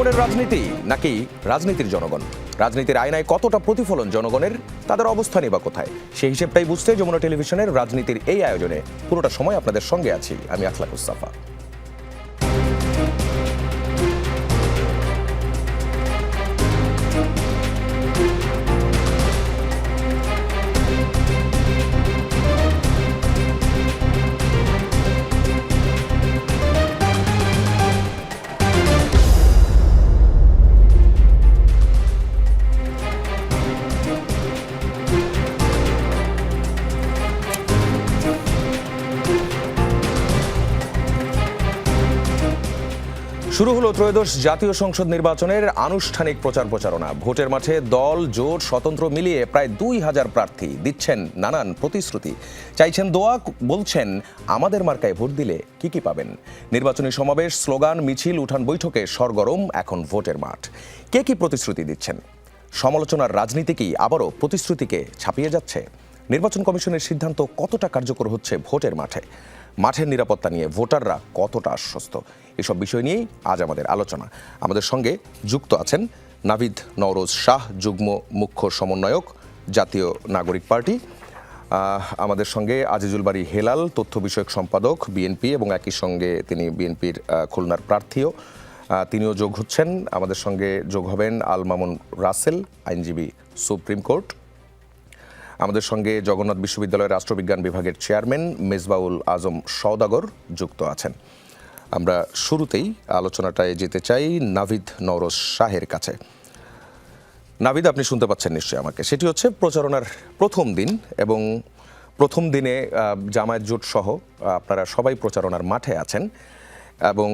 জনগণের রাজনীতি নাকি রাজনীতির জনগণ? রাজনীতির আয়নায় কতটা প্রতিফলন জনগণের, তাদের অবস্থানই বা কোথায়? সেই হিসেবটাই বুঝতে যমুনা টেলিভিশনের রাজনীতির এই আয়োজনে পুরোটা সময় আপনাদের সঙ্গে আছি আমি আখলাকুস সাফা। শুরু হলো ত্রয়োদশ জাতীয় সংসদ নির্বাচনের আনুষ্ঠানিক প্রচার প্রচারণা। ভোটের মাঠে দল, জোট, স্বতন্ত্র মিলিয়ে প্রায় ২,০০০ প্রার্থী দিচ্ছেন নানান প্রতিশ্রুতি। চাইছেন দোয়া, বলছেন আমাদের মার্কায় ভোট দিলে কি কি পাবেন। নির্বাচনী সমাবেশ, স্লোগান, মিছিল, উঠান বৈঠকে সরগরম এখন ভোটের মাঠ। কে কি প্রতিশ্রুতি দিচ্ছেন? সমালোচনার রাজনীতি কি আবারও প্রতিশ্রুতিকে ছাপিয়ে যাচ্ছে? নির্বাচন কমিশনের সিদ্ধান্ত কতটা কার্যকর হচ্ছে ভোটের মাঠে? মাঠের নিরাপত্তা নিয়ে ভোটাররা কতটা আশ্বস্ত? এসব বিষয় নিয়েই আজ আমাদের আলোচনা। আমাদের সঙ্গে যুক্ত আছেন নাভিদ নওরোজ শাহ, যুগ্ম মুখ্য সমন্বয়ক, জাতীয় নাগরিক পার্টি। আমাদের সঙ্গে আজিজুল বারী হেলাল, তথ্য বিষয়ক সম্পাদক, বিএনপি, এবং একই সঙ্গে তিনি বিএনপির খুলনার প্রার্থীও, তিনিও যোগ হচ্ছেন। আমাদের সঙ্গে যোগ হবেন আল মামুন রাসেল, আইনজীবী, সুপ্রিম কোর্ট। আমাদের সঙ্গে জগন্নাথ বিশ্ববিদ্যালয়ের রাষ্ট্রবিজ্ঞান বিভাগের চেয়ারম্যান মেজবাউল আজম সওদাগর যুক্ত আছেন। আমরা শুরুতেই আলোচনাটায় যেতে চাই নাভিদ নওরোজ শাহের কাছে। নাভিদ, আপনি শুনতে পাচ্ছেন নিশ্চয়ই আমাকে। সেটি হচ্ছে প্রচারণার প্রথম দিন, এবং প্রথম দিনে জামায়াত জোট সহ আপনারা সবাই প্রচারণার মাঠে আছেন, এবং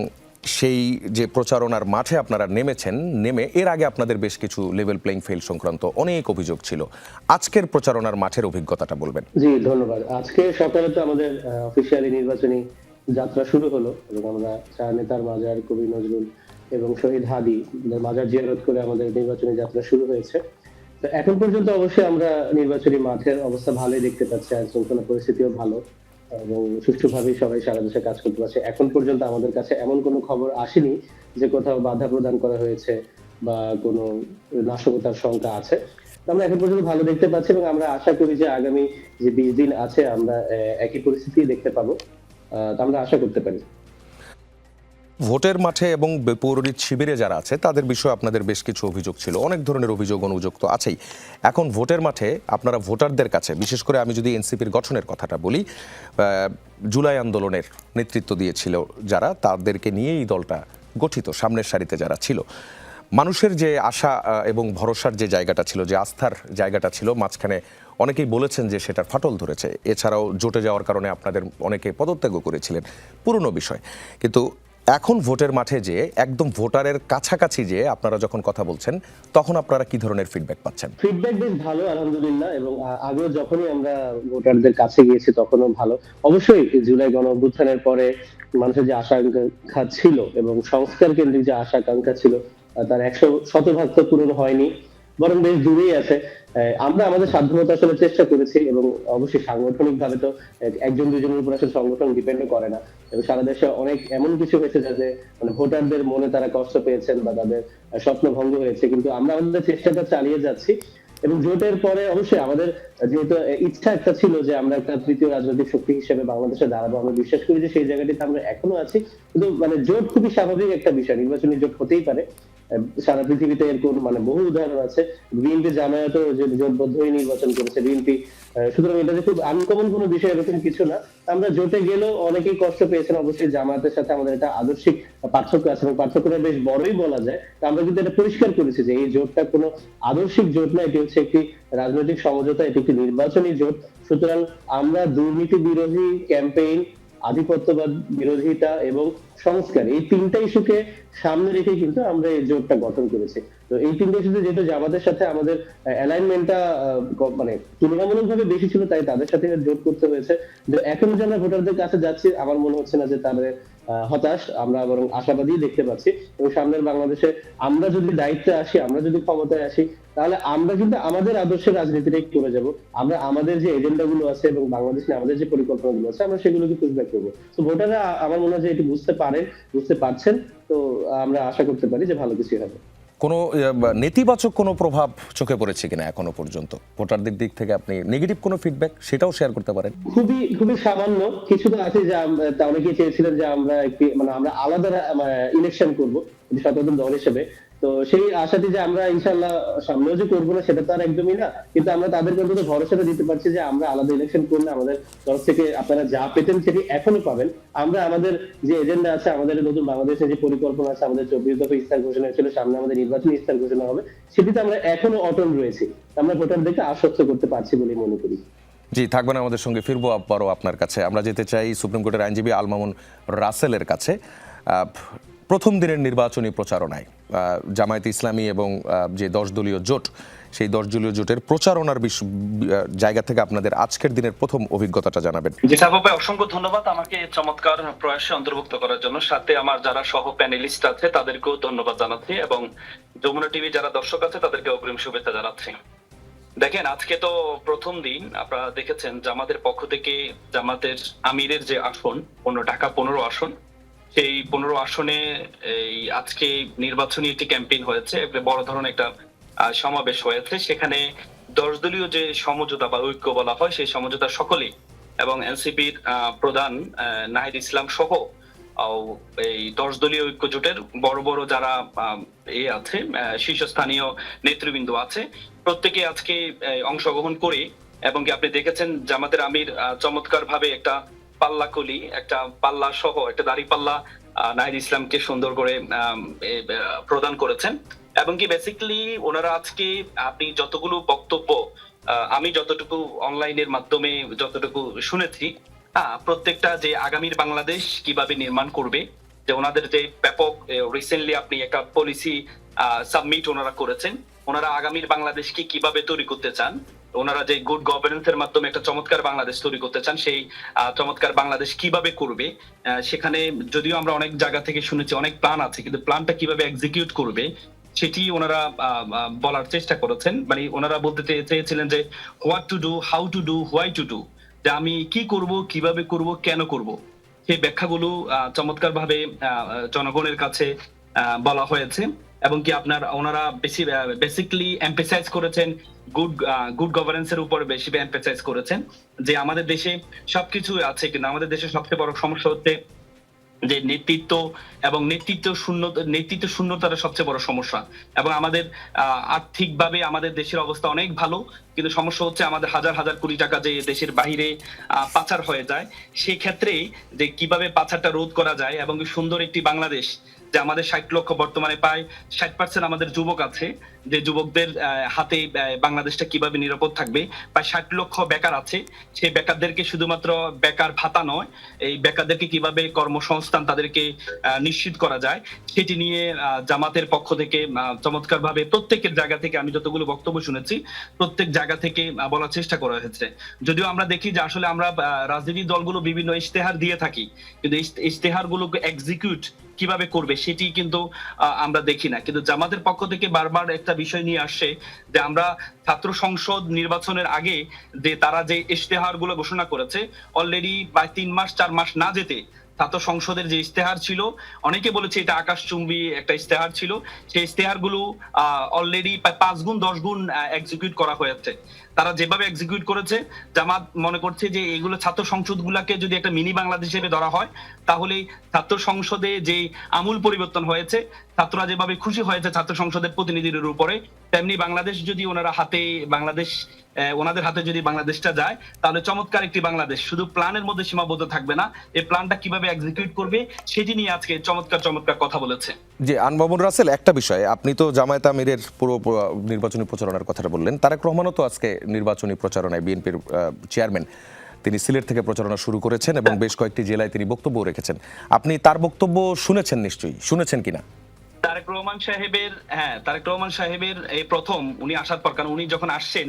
সেই যে প্রচারণার মাঠে আপনারা নেমেছেন, নেমে এর আগে আপনাদের বেশ কিছু লেভেল প্লেইং ফিল্ড সংক্রান্ত অনেক অভিযোগ ছিল। আজকের প্রচারণার মাঠের অভিজ্ঞতাটা বলবেন। জি, ধন্যবাদ। আজকে সকালে তো আমাদের অফিসিয়ালি নির্বাচনী যাত্রা শুরু হলো, এবং আমরা চার নেতার মাজার, কবি নজরুল এবং শহীদ হাদি মাজার জিয়ারত করে আমাদের নির্বাচনী যাত্রা শুরু হয়েছে। তো এখন পর্যন্ত অবশ্যই আমরা নির্বাচনী মাঠের অবস্থা ভালোই দেখতে পাচ্ছি, আইন শৃঙ্খলা পরিস্থিতিও ভালো, এবং সুষ্ঠুভাবেই সবাই সারা দেশে কাজ করতে পারছে। এখন পর্যন্ত আমাদের কাছে এমন কোনো খবর আসেনি যে কোথাও বাধা প্রদান করা হয়েছে বা কোনো নাশকতার শঙ্কা আছে। আমরা এখন পর্যন্ত ভালো দেখতে পাচ্ছি, এবং আমরা আশা করি যে আগামী যে 20 দিন আছে আমরা একই পরিস্থিতি দেখতে পাবো, আমরা আশা করতে পারি। ভোটের মাঠে এবং পৌরনীত শিবিরে যারা আছে তাদের বিষয়ে আপনাদের বেশ কিছু অভিযোগ ছিল, অনেক ধরনের অভিযোগ অনুযোগ তো আছেই। এখন ভোটের মাঠে আপনারা ভোটারদের কাছে, বিশেষ করে আমি যদি এনসিপির গঠনের কথাটা বলি, জুলাই আন্দোলনের নেতৃত্ব দিয়েছিল যারা, তাদেরকে নিয়েই দলটা গঠিত, সামনের সারিতে যারা ছিল, মানুষের যে আশা এবং ভরসার যে জায়গাটা ছিল, যে আস্থার জায়গাটা ছিল, মাঝখানে অনেকেই বলেছেন যে সেটার ফাটল ধরেছে। এছাড়াও জোটে যাওয়ার কারণে আপনাদের অনেকে পদত্যাগও করেছিলেন, পুরনো বিষয়। কিন্তু এখন ভোটের মাঠে যে একদম ভোটারের কাছাকাছি যে আপনারা যখন কথা বলছেন, তখন আপনারা কি ধরনের ফিডব্যাক পাচ্ছেন? ফিডব্যাক বেশ ভালো, আলহামদুলিল্লাহ। এবং আগেও যখনই আমরা ভোটারদের কাছে গিয়েছি তখনও ভালো। অবশ্যই জুলাই গণ অভ্যুত্থানের পরে মানুষের যে আশা আকাঙ্ক্ষা ছিল এবং সংস্কার কেন্দ্রিক যে আশা আকাঙ্ক্ষা ছিল, তার 100% তো পূরণ হয়নি, বরং বেশ দূরেই আছে। আমরা আমাদের সাধ্যমতো আসলে চেষ্টা করেছি, এবং অবশ্যই সাংগঠনিক ভাবে তো একজন দুজনের উপর আসলে সংগঠন ডিপেন্ড করে না, এবং সারা দেশে অনেক এমন কিছু হয়েছে যাতে মানে ভোটারদের মনে তারা কষ্ট পেয়েছেন বা তাদের স্বপ্ন ভঙ্গ হয়েছে, কিন্তু আমরা আমাদের চেষ্টাটা চালিয়ে যাচ্ছি। এবং জোটের পরে অবশ্যই আমাদের যেহেতু ইচ্ছা একটা ছিল যে আমরা একটা তৃতীয় রাজনৈতিক শক্তি হিসেবে বাংলাদেশে দাঁড়াবো, আমরা বিশ্বাস করি যে সেই জায়গাটিতে আমরা এখনো আছি। কিন্তু মানে জোট খুবই স্বাভাবিক একটা বিষয়, নির্বাচনী জোট হতেই পারে, সারা পৃথিবীতে এরকম মানে বহু উদাহরণ আছে। বিএনপি জামায়াতও যে জোটবদ্ধ হয়ে নির্বাচন করেছে বিএনপি, সুতরাং এটা যে খুব আনকমন কোনো বিষয় এরকম কিছু না। আমরা জোটে গেলেও অনেকেই কষ্ট পেয়েছেন, অবশ্যই জামায়াতের সাথে আমাদের একটা আদর্শিক পার্থক্য আছে, এবং পার্থক্যটা বেশ বড়ই বলা যায়। আমরা কিন্তু এটা পরিষ্কার করেছি যে এই জোটটা কোনো আদর্শিক জোট না, এটি হচ্ছে একটি রাজনৈতিক সমঝোতা, এটি একটি নির্বাচনী জোট। সুতরাং আমরা দুর্নীতি বিরোধী ক্যাম্পেইন, আধিপত্যবাদ বিরোধিতা এবং সংস্কার, এই তিনটা ইস্যুকে সামনে রেখে কিন্তু আমরা এই জোটটা গঠন করেছি। তো এই তিনটা ইস্যুতে যেহেতু জামাতের সাথে আমাদের অ্যালাইনমেন্টটা মানে তুলনামূলকভাবে বেশি ছিল, তাই তাদের সাথে জোট করতে হয়েছে। এখন যে আমরা ভোটারদের কাছে যাচ্ছি, আমার মনে হচ্ছে না যে তাদের হতাশ, আমরা বরং আশাবাদী দেখতে পাচ্ছি। এবং সামনের বাংলাদেশে আমরা যদি দায়িত্বে আসি, আমরা যদি ক্ষমতায় আসি, তাহলে আমরা কিন্তু আমাদের আদর্শের রাজনীতিটাই করে যাব। আমরা আমাদের যে এজেন্ডা গুলো আছে এবং বাংলাদেশ নিয়ে আমাদের যে পরিকল্পনা গুলো আছে আমরা সেগুলোকে পুশব্যাক করবো। তো ভোটাররা আমার মনে হয় যে এটি বুঝতে পারেন, বুঝতে পারছেন। তো আমরা আশা করতে পারি যে ভালো কিছু হবে। কোনো নেতিবাচক কোনো প্রভাব চোখে পড়েছে কিনা এখনো পর্যন্ত ভোটারদের দিক থেকে? আপনি নেগেটিভ কোনো ফিডব্যাক সেটাও শেয়ার করতে পারেন। খুবই খুবই সামান্য কিছু তো আছে যে অনেকেই চেয়েছিলেন যে আমরা একটি মানে আমরা আলাদা ইলেকশন করব স্বতন্ত্র দল হিসেবে। তো সেই আশাটি যে আমরা ইনশাল্লাহ সামনেও যে করবো না সেটা তো আর একদমই না, কিন্তু আমরা তাদেরকে অন্তত ভরসাটা দিতে পারছি যে আমরা আলাদা ইলেকশন করলে আমাদের তরফ থেকে আপনারা যা পেতেন সেটি এখনো পাবেন। আমরা আমাদের যে এজেন্ডা আছে, আমাদের নতুন বাংলাদেশের যে পরিকল্পনা আছে, আমাদের 24 দফা ইস্তার ঘোষণা হয়েছিল, সামনে আমাদের নির্বাচনী ইস্তার ঘোষণা হবে, সেটিতে আমরা এখনো অটল রয়েছি। আমরা ভোটারদেরকে আশ্বস্ত করতে পারছি বলে মনে করি। জি, থাকবেন আমাদের সঙ্গে। ফিরবো আবারও আপনার কাছে। আমরা যেতে চাই সুপ্রিম কোর্টের আইনজীবী আল মামুন রাসেলের কাছে। প্রথম দিনের নির্বাচনী প্রচারণায় জামায়াতে ইসলামী এবং যে 10 দলীয় জোট, সেই 10 দলীয় জোটের প্রচারণার জায়গা থেকে আপনাদের আজকের দিনের প্রথম অভিজ্ঞতাটা জানাবেন। জি সাহেব, অসংখ্য ধন্যবাদ আমাকে চমৎকার প্রয়াসে অন্তর্ভুক্ত করার জন্য। সাথে আমার যারা সহ প্যানেলিস্ট আছে তাদেরকেও ধন্যবাদ জানাচ্ছি এবং যমুনা টিভি যারা দর্শক আছে তাদেরকে অগ্রিম শুভেচ্ছা জানাচ্ছি। দেখেন, আজকে তো প্রথম দিন। আপনারা দেখেছেন জামাতের পক্ষ থেকে জামাতের আমিরের যে আসন ঢাকা 15 আসন, সেই 15 আসনে এই আজকে নির্বাচনী একটি ক্যাম্পেইন হয়েছে, বড় ধরনের একটা সমাবেশ হয়েছে। সেখানে 10 দলীয় যে সমঝোতা বা ঐক্য বলা হয় সেই সমঝোতা সকলেই এবং এনসিপির প্রধান নাহিদ ইসলাম সহ এই 10 দলীয় ঐক্য জোটের বড় বড় যারা আছে শীর্ষস্থানীয় নেতৃবৃন্দ আছে, প্রত্যেকে আজকে অংশগ্রহণ করে এবং কি আপনি দেখেছেন জামাতের আমির চমৎকার ভাবে একটা পাল্লাকলি, একটা পাল্লা সহ একটা দাড়ি পাল্লা নাহিদ ইসলামকে সুন্দর করে প্রদান করেছেন। এবং কি বেসিক্যালি ওনারা আজকে আপনি যতগুলো বক্তব্য আমি যতটুকু অনলাইনের মাধ্যমে যতটুকু শুনেছি, প্রত্যেকটা যে আগামীর বাংলাদেশ কিভাবে নির্মাণ করবে, যে ওনাদের যে ব্যাপক রিসেন্টলি আপনি একটা পলিসি সাবমিট ওনারা করেছেন, ওনারা আগামীর বাংলাদেশকে কিভাবে তৈরি করতে চান, ওনারা যে গুড গভর্নেন্সের মাধ্যমে একটা চমৎকার বাংলাদেশ তৈরি করতে চান, সেই চমৎকার বাংলাদেশ কিভাবে করবে। সেখানে যদিও আমরা অনেক জায়গা থেকে শুনেছি অনেক প্ল্যান আছে, কিন্তু প্ল্যানটা কিভাবে এক্সিকিউট করবে সেটি ওনারা বলার চেষ্টা করেছেন। মানে ওনারা বলতে চেয়েছিলেন যে what to do, how to do, why to do, যে আমি কি করব, কিভাবে করব, কেন করব, সেই ব্যাখ্যাগুলো চমৎকার ভাবে জনগণের কাছে বলা হয়েছে। এবং কি ওনারা বেসিক্যালি এমফেসাইজ করেছেন গুড গভর্নেন্সের উপর বেশি এমফেসাইজ করেছেন, যে আমাদের দেশে সবকিছু আছে কিন্তু আমাদের দেশের সবচেয়ে বড় সমস্যা হচ্ছে যে নেতৃত্ব এবং নেতৃত্ব শূন্যতার সবচেয়ে বড় সমস্যা। এবং আমাদের আর্থিকভাবে আমাদের দেশের অবস্থা অনেক ভালো, কিন্তু সমস্যা হচ্ছে আমাদের হাজার হাজার কোটি টাকা যে দেশের বাহিরে পাচার হয়ে যায়, সেই ক্ষেত্রে যে কিভাবে পাচারটা রোধ করা যায় এবং সুন্দর একটি বাংলাদেশ, যে আমাদের 60 লক্ষ বর্তমানে প্রায় 60% আমাদের যুবক আছে, যে যুবকদের হাতে বাংলাদেশটা কিভাবে নিরাপদ থাকবে। প্রায় 60 লক্ষ বেকার আছে, সেই বেকারদেরকে শুধুমাত্র বেকার ভাতা নয়, এই বেকারদেরকে কিভাবে কর্মসংস্থান তাদেরকে নিশ্চিত করা যায়, সেটি নিয়ে জামাতের পক্ষ থেকে চমৎকার ভাবে প্রত্যেকের জায়গা থেকে আমি যতগুলো বক্তব্য শুনেছি প্রত্যেক জায়গা থেকে বলার চেষ্টা করা হয়েছে। যদিও আমরা দেখি যে আসলে আমরা রাজনৈতিক দলগুলো বিভিন্ন ইশতেহার দিয়ে থাকি, কিন্তু ইশতেহার গুলোকে এক্সিকিউট কিভাবে করবে সেটি কিন্তু আমরা দেখি না। কিন্তু জামাতের পক্ষ থেকে বারবার একটা বিষয় নিয়ে আসছে যে আমরা ছাত্র সংসদ নির্বাচনের আগে যে তারা যে ইশতেহার গুলো ঘোষণা করেছে, অলরেডি প্রায় 3 মাস 4 মাস না যেতে ছাত্র সংসদের যে ইশতেহার ছিল, অনেকে বলেছে এটা আকাশচুম্বী একটা ইশতেহার ছিল, সেই ইশতেহার গুলো অলরেডি প্রায় 5 গুণ 10 গুণ এক্সিকিউট করা হয়েছে। তারা যেভাবে এক্সিকিউট করেছে, জামাত মনে করছে যে এগুলো ছাত্র সংসদ গুলাকে যদি একটা মিনি বাংলাদেশ হিসেবে ধরা হয়, তাহলে ছাত্র সংসদে যে আমূল পরিবর্তন হয়েছে, ছাত্ররা যেভাবে খুশি হয়েছে ছাত্র সংসদের প্রতিনিধিদের উপরে, তেমনি বাংলাদেশ যদি ওনাদের হাতে যদি বাংলাদেশটা যায়, তাহলে চমৎকার একটি বাংলাদেশ শুধু প্ল্যানের মধ্যে সীমাবদ্ধ থাকবে না, এই প্ল্যানটা কিভাবে এক্সিকিউট করবে সেটি নিয়ে আজকে চমৎকার কথা বলেছে। জি, আনমামুন রাসেল, একটা বিষয়, আপনি তো জামায়াত আমিরের পুরো নির্বাচনী প্রচারণার কথাটা বললেন। তারেক রহমানও তো আজকে নির্বাচনী প্রচারণায়, বিএনপির চেয়ারম্যান, তিনি সিলেট থেকে প্রচারণা শুরু করেছেন এবং বেশ কয়েকটি জেলায় তিনি বক্তব্য রেখেছেন। আপনি তার বক্তব্য শুনেছেন, নিশ্চয়ই শুনেছেন কিনা? তারেক রহমান সাহেবের এই প্রথম উনি আসার পর, কারণ উনি যখন আসছেন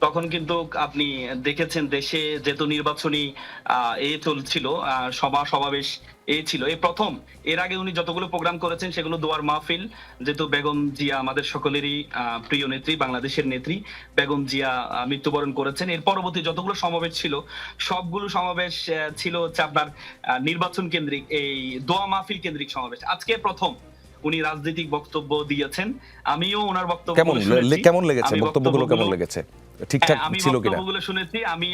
তখন কিন্তু আপনি দেখেছেন দেশে যেহেতু নির্বাচনী চলছিল, সমাবেশ ছিল এই প্রথম। এর আগে উনি যতগুলো প্রোগ্রাম করেছেন সেগুলো দোয়ার মাহফিল, যেহেতু বেগম জিয়া আমাদের সকলেরই প্রিয় নেত্রী, বাংলাদেশের নেত্রী বেগম জিয়া মৃত্যুবরণ করেছেন। এর পরবর্তী যতগুলো সমাবেশ ছিল সবগুলো সমাবেশ ছিল হচ্ছে আপনার নির্বাচন কেন্দ্রিক, এই দোয়া মাহফিল কেন্দ্রিক সমাবেশ। আজকে প্রথম উনি রাজনৈতিক বক্তব্য দিয়েছেন, আমিও ওনার বক্তব্য কেমন লেগেছে? বক্তব্যগুলো কেমন লেগেছে? ঠিকঠাক আমি ছিল কিনা? বক্তব্যগুলো শুনেছি। আমি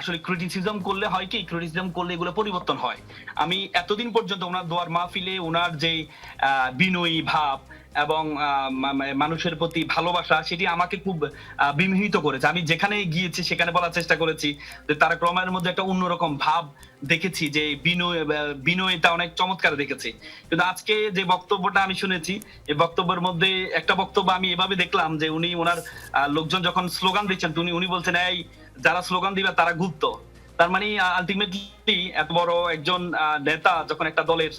আসলে ক্রিটিসিজম করলে হয় কি, ক্রিটিসিজম করলে এগুলো পরিবর্তন হয়। আমি এতদিন পর্যন্ত ওনার দোয়ার মাহফিলে ওনার যে বিনয়ী ভাব এবং মানুষের প্রতি ভালোবাসা, সেটি আমাকে খুব বিমোহিত করেছে। আমি যেখানে গিয়েছি সেখানে বলার চেষ্টা করেছি যে তারেক রহমানের মধ্যে একটা অন্যরকম ভাব দেখেছি, যে বিনয়টা অনেক চমৎকার দেখেছি। কিন্তু আজকে যে বক্তব্যটা আমি শুনেছি, এই বক্তব্যের মধ্যে একটা বক্তব্য আমি এভাবে দেখলাম যে উনি ওনার লোকজন যখন স্লোগান দিচ্ছেন উনি বলছেন, এই যারা স্লোগান দিবে তারা গুপ্ত। তার মানে আলটিমেটলি এত বড় একজন নেতা যখন একটা দলের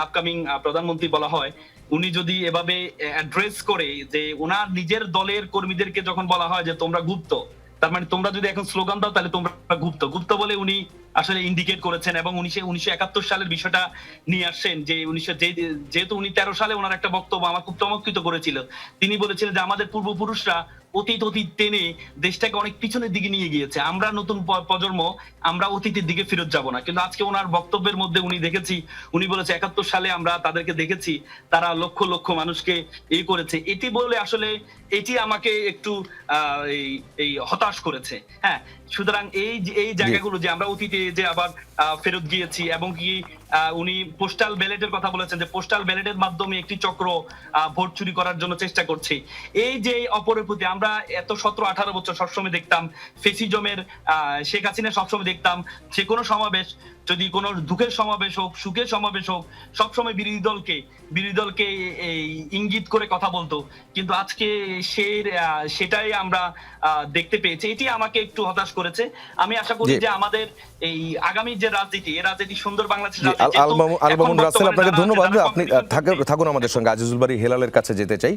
আপকামিং প্রধানমন্ত্রী বলা হয়, উনি যদি এভাবে অ্যাড্রেস করে যে ওনার নিজের দলের কর্মীদেরকে যখন বলা হয় যে তোমরা গুপ্ত, তার মানে তোমরা যদি এখন স্লোগান দাও তাহলে তোমরা গুপ্ত বলে উনি আসলে ইন্ডিকেট করেছেন। এবং 1971 সালের বিষয়টা নিয়ে আসছেন, যে যেহেতু উনি 13 সালে ওনার একটা বক্তব্য আমার খুব চমৎকৃত করেছিল। তিনি বলেছিলেন যে আমাদের পূর্বপুরুষরা অতীত টেনে দেশটাকে অনেক পিছনের দিকে নিয়ে গিয়েছে, আমরা নতুন প্রজন্ম আমরা অতীতের দিকে ফেরত যাব না। কিন্তু আজকে ওনার বক্তব্যের মধ্যে উনি বলেছে 71 সালে আমরা তাদেরকে দেখেছি, তারা লক্ষ লক্ষ মানুষকে করেছে। এটি বলে আসলে এটি আমাকে একটু এই হতাশ করেছে। হ্যাঁ, সুতরাং এই জায়গাগুলো যে আমরা অতীতে যে আবার ফেরত গিয়েছি, এবং কি উনি পোস্টাল ব্যালটের কথা বলেছেন যে পোস্টাল ব্যালটের মাধ্যমে একটি চক্র ভোট চুরি করার জন্য চেষ্টা করছে। এই যে অপরের প্রতি আমরা এত 17-18 বছর সবসময় দেখতাম ফেসিজমের শেখ হাসিনা, সবসময় দেখতাম যে কোনো সমাবেশ, যদি কোনো দুঃখের সমাবেশ হোক সুখের সমাবেশ হোক, সবসময় বিরোধী দলকে এই ইঙ্গিত করে কথা বলতো। কিন্তু আজকে সেটাই আমরা দেখতে পেয়েছি। এটি আমাকে একটু হতাশ করেছে। আমি আশা করি যে আমাদের এই আগামী যে রাজনীতি, এই রাজনীতি সুন্দর বাংলাদেশ রাজনীতি। আলমামুন রাসেল, আপনাকে ধন্যবাদ। আপনি থাকুন আমাদের সঙ্গে। আজিজুল বারী হেলালের কাছে যেতে চাই।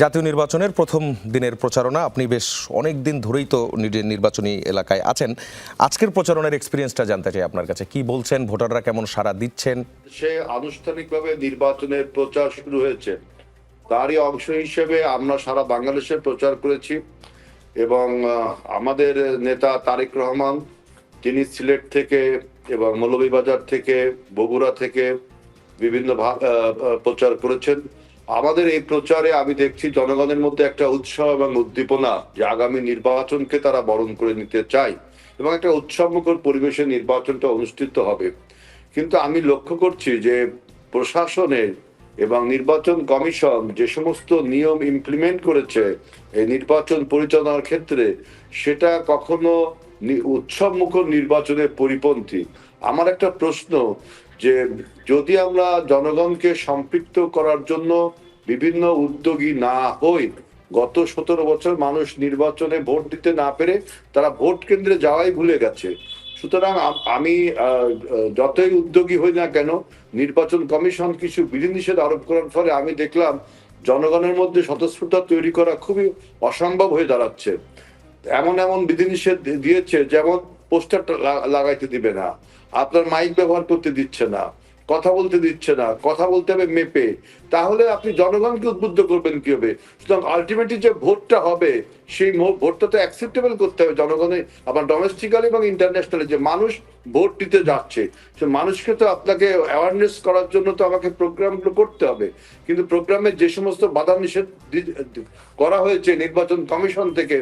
জাতীয় নির্বাচনের প্রথম দিনের প্রচারণা, আপনি বেশ অনেক দিন ধরেই তো নির্বাচনী এলাকায় আছেন, আজকের প্রচারণার এক্সপিরিয়েন্সটা জানতে চাই আপনার কাছে। কি বলছেন, ভোটাররা কেমন সাড়া দিচ্ছেন? সে আনুষ্ঠানিকভাবে নির্বাচনের প্রচার শুরু হয়েছে, তারই অংশ হিসেবে আমরা সারা বাংলাদেশে প্রচার করেছি। এবং আমাদের নেতা তারেক রহমান, তিনি সিলেট থেকে এবং মৌলভীবাজার থেকে, বগুড়া থেকে বিভিন্ন প্রচার করেছেন। আমাদের এই প্রচারে আমি দেখছি জনগণের মধ্যে একটা উৎসাহ এবং উদ্দীপনা, যে আগামী নির্বাচনকে তারা বরণ করে নিতে চায় এবং একটা উৎসবমুখর পরিবেশে নির্বাচনটা অনুষ্ঠিত হবে। কিন্তু আমি লক্ষ্য করছি যে প্রশাসনের এবং নির্বাচন কমিশন যে সমস্ত নিয়ম ইমপ্লিমেন্ট করেছে এই নির্বাচন পরিচালনার ক্ষেত্রে, সেটা কখনো উৎসবমুখর নির্বাচনের পরিপন্থী। আমার একটা প্রশ্ন, যে যদি আমরা জনগণকে সম্পৃক্ত করার জন্য বিভিন্ন উদ্যোগী না হই, গত 17 বছর মানুষ নির্বাচনে ভোট দিতে না পেরে তারা ভোট কেন্দ্রে যাওয়াই ভুলে গেছে। সুতরাং আমি যতই উদ্যোগী হই না কেন, নির্বাচন কমিশন কিছু বিধিনিষেধ আরোপ করার ফলে আমি দেখলাম জনগণের মধ্যে স্বতঃস্ফূর্তা তৈরি করা খুবই অসম্ভব হয়ে দাঁড়াচ্ছে। এমন বিধিনিষেধ দিয়েছে, যেমন পোস্টার লাগাইতে দিবে না, আপনার মাইক ব্যবহার করতে দিচ্ছে না, কথা বলতে দিচ্ছে না, কথা বলতে হবে মেপে। তাহলে আপনি জনগণকে উদ্বুদ্ধ করবেন কি হবে? সুতরাং আলটিমেটলি যে ভোটটা হবে, সেই ভোটটা তো অ্যাকসেপ্টেবল করতে হবে জনগণের, আবার ডোমেস্টিক্যালি এবং ইন্টারন্যাশনালি যে মানুষ ভোট দিতে যাচ্ছে, সে মানুষকে তো আপনাকে অ্যাওয়ারনেস করার জন্য তো আমাকে প্রোগ্রামগুলো করতে হবে। কিন্তু প্রোগ্রামে যে সমস্ত বাধা নিষেধ করা হয়েছে নির্বাচন কমিশন থেকে,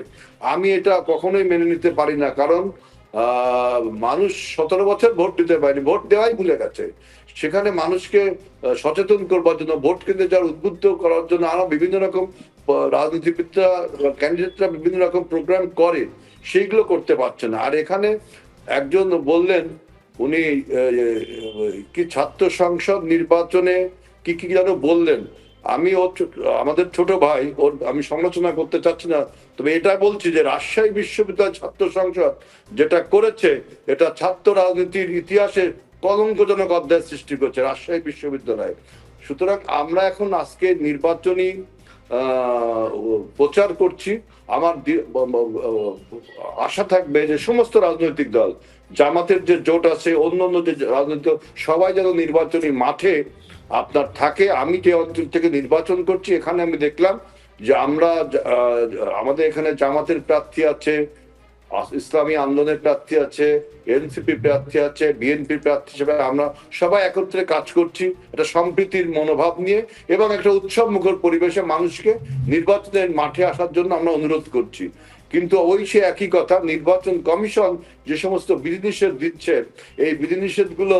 আমি এটা কখনোই মেনে নিতে পারি না। কারণ মানুষ 17 বছর ভোট দিতে পারেনি, ভোট দেওয়াই ভুলে গেছে। সেখানে মানুষকে সচেতন করবার জন্য, ভোট কেন্দ্রে যাওয়ার উদ্বুদ্ধ করার জন্য আরো বিভিন্ন রকম রাজনীতিবিদরা, ক্যান্ডিডেটরা বিভিন্ন রকম প্রোগ্রাম করে, সেইগুলো করতে পারছে না। আর এখানে একজন বললেন, উনি কি ছাত্র সংসদ নির্বাচনে কি যেন বললেন, আমি আমাদের ছোট ভাই, ওর আমি সমালোচনা করতে চাচ্ছি না, তবে এটা বলছি যে রাজশাহী বিশ্ববিদ্যালয় ছাত্র সংসদ যেটা করেছে, এটা ছাত্র রাজনীতির ইতিহাসে কলঙ্কজনক অধ্যায় সৃষ্টি করেছে রাজশাহী বিশ্ববিদ্যালয়। সুতরাং আমরা এখন আজকে নির্বাচনী প্রচার করছি। আমার আশা থাকবে যে সমস্ত রাজনৈতিক দল, জামাতের যে জোট আছে, অন্যান্য যে রাজনৈতিক, সবাই যেন নির্বাচনী মাঠে আপনার থাকে। আমি যে অঞ্চল থেকে নির্বাচন করছি, এখানে আমি দেখলাম যে আমরা আমাদের এখানে জামাতের প্রার্থী আছে, ইসলামী আন্দোলনের প্রার্থী আছে, এনসিপি প্রার্থী আছে, বিএনপি প্রার্থী হিসেবে আমরা সবাই একত্রে কাজ করছি একটা সম্প্রীতির মনোভাব নিয়ে, এবং একটা উৎসব মুখর পরিবেশে মানুষকে নির্বাচনের মাঠে আসার জন্য আমরা অনুরোধ করছি। কিন্তু ওই সে একই কথা, নির্বাচন কমিশন যে সমস্ত বিধিনিষেধ দিচ্ছে, এই বিধিনিষেধগুলো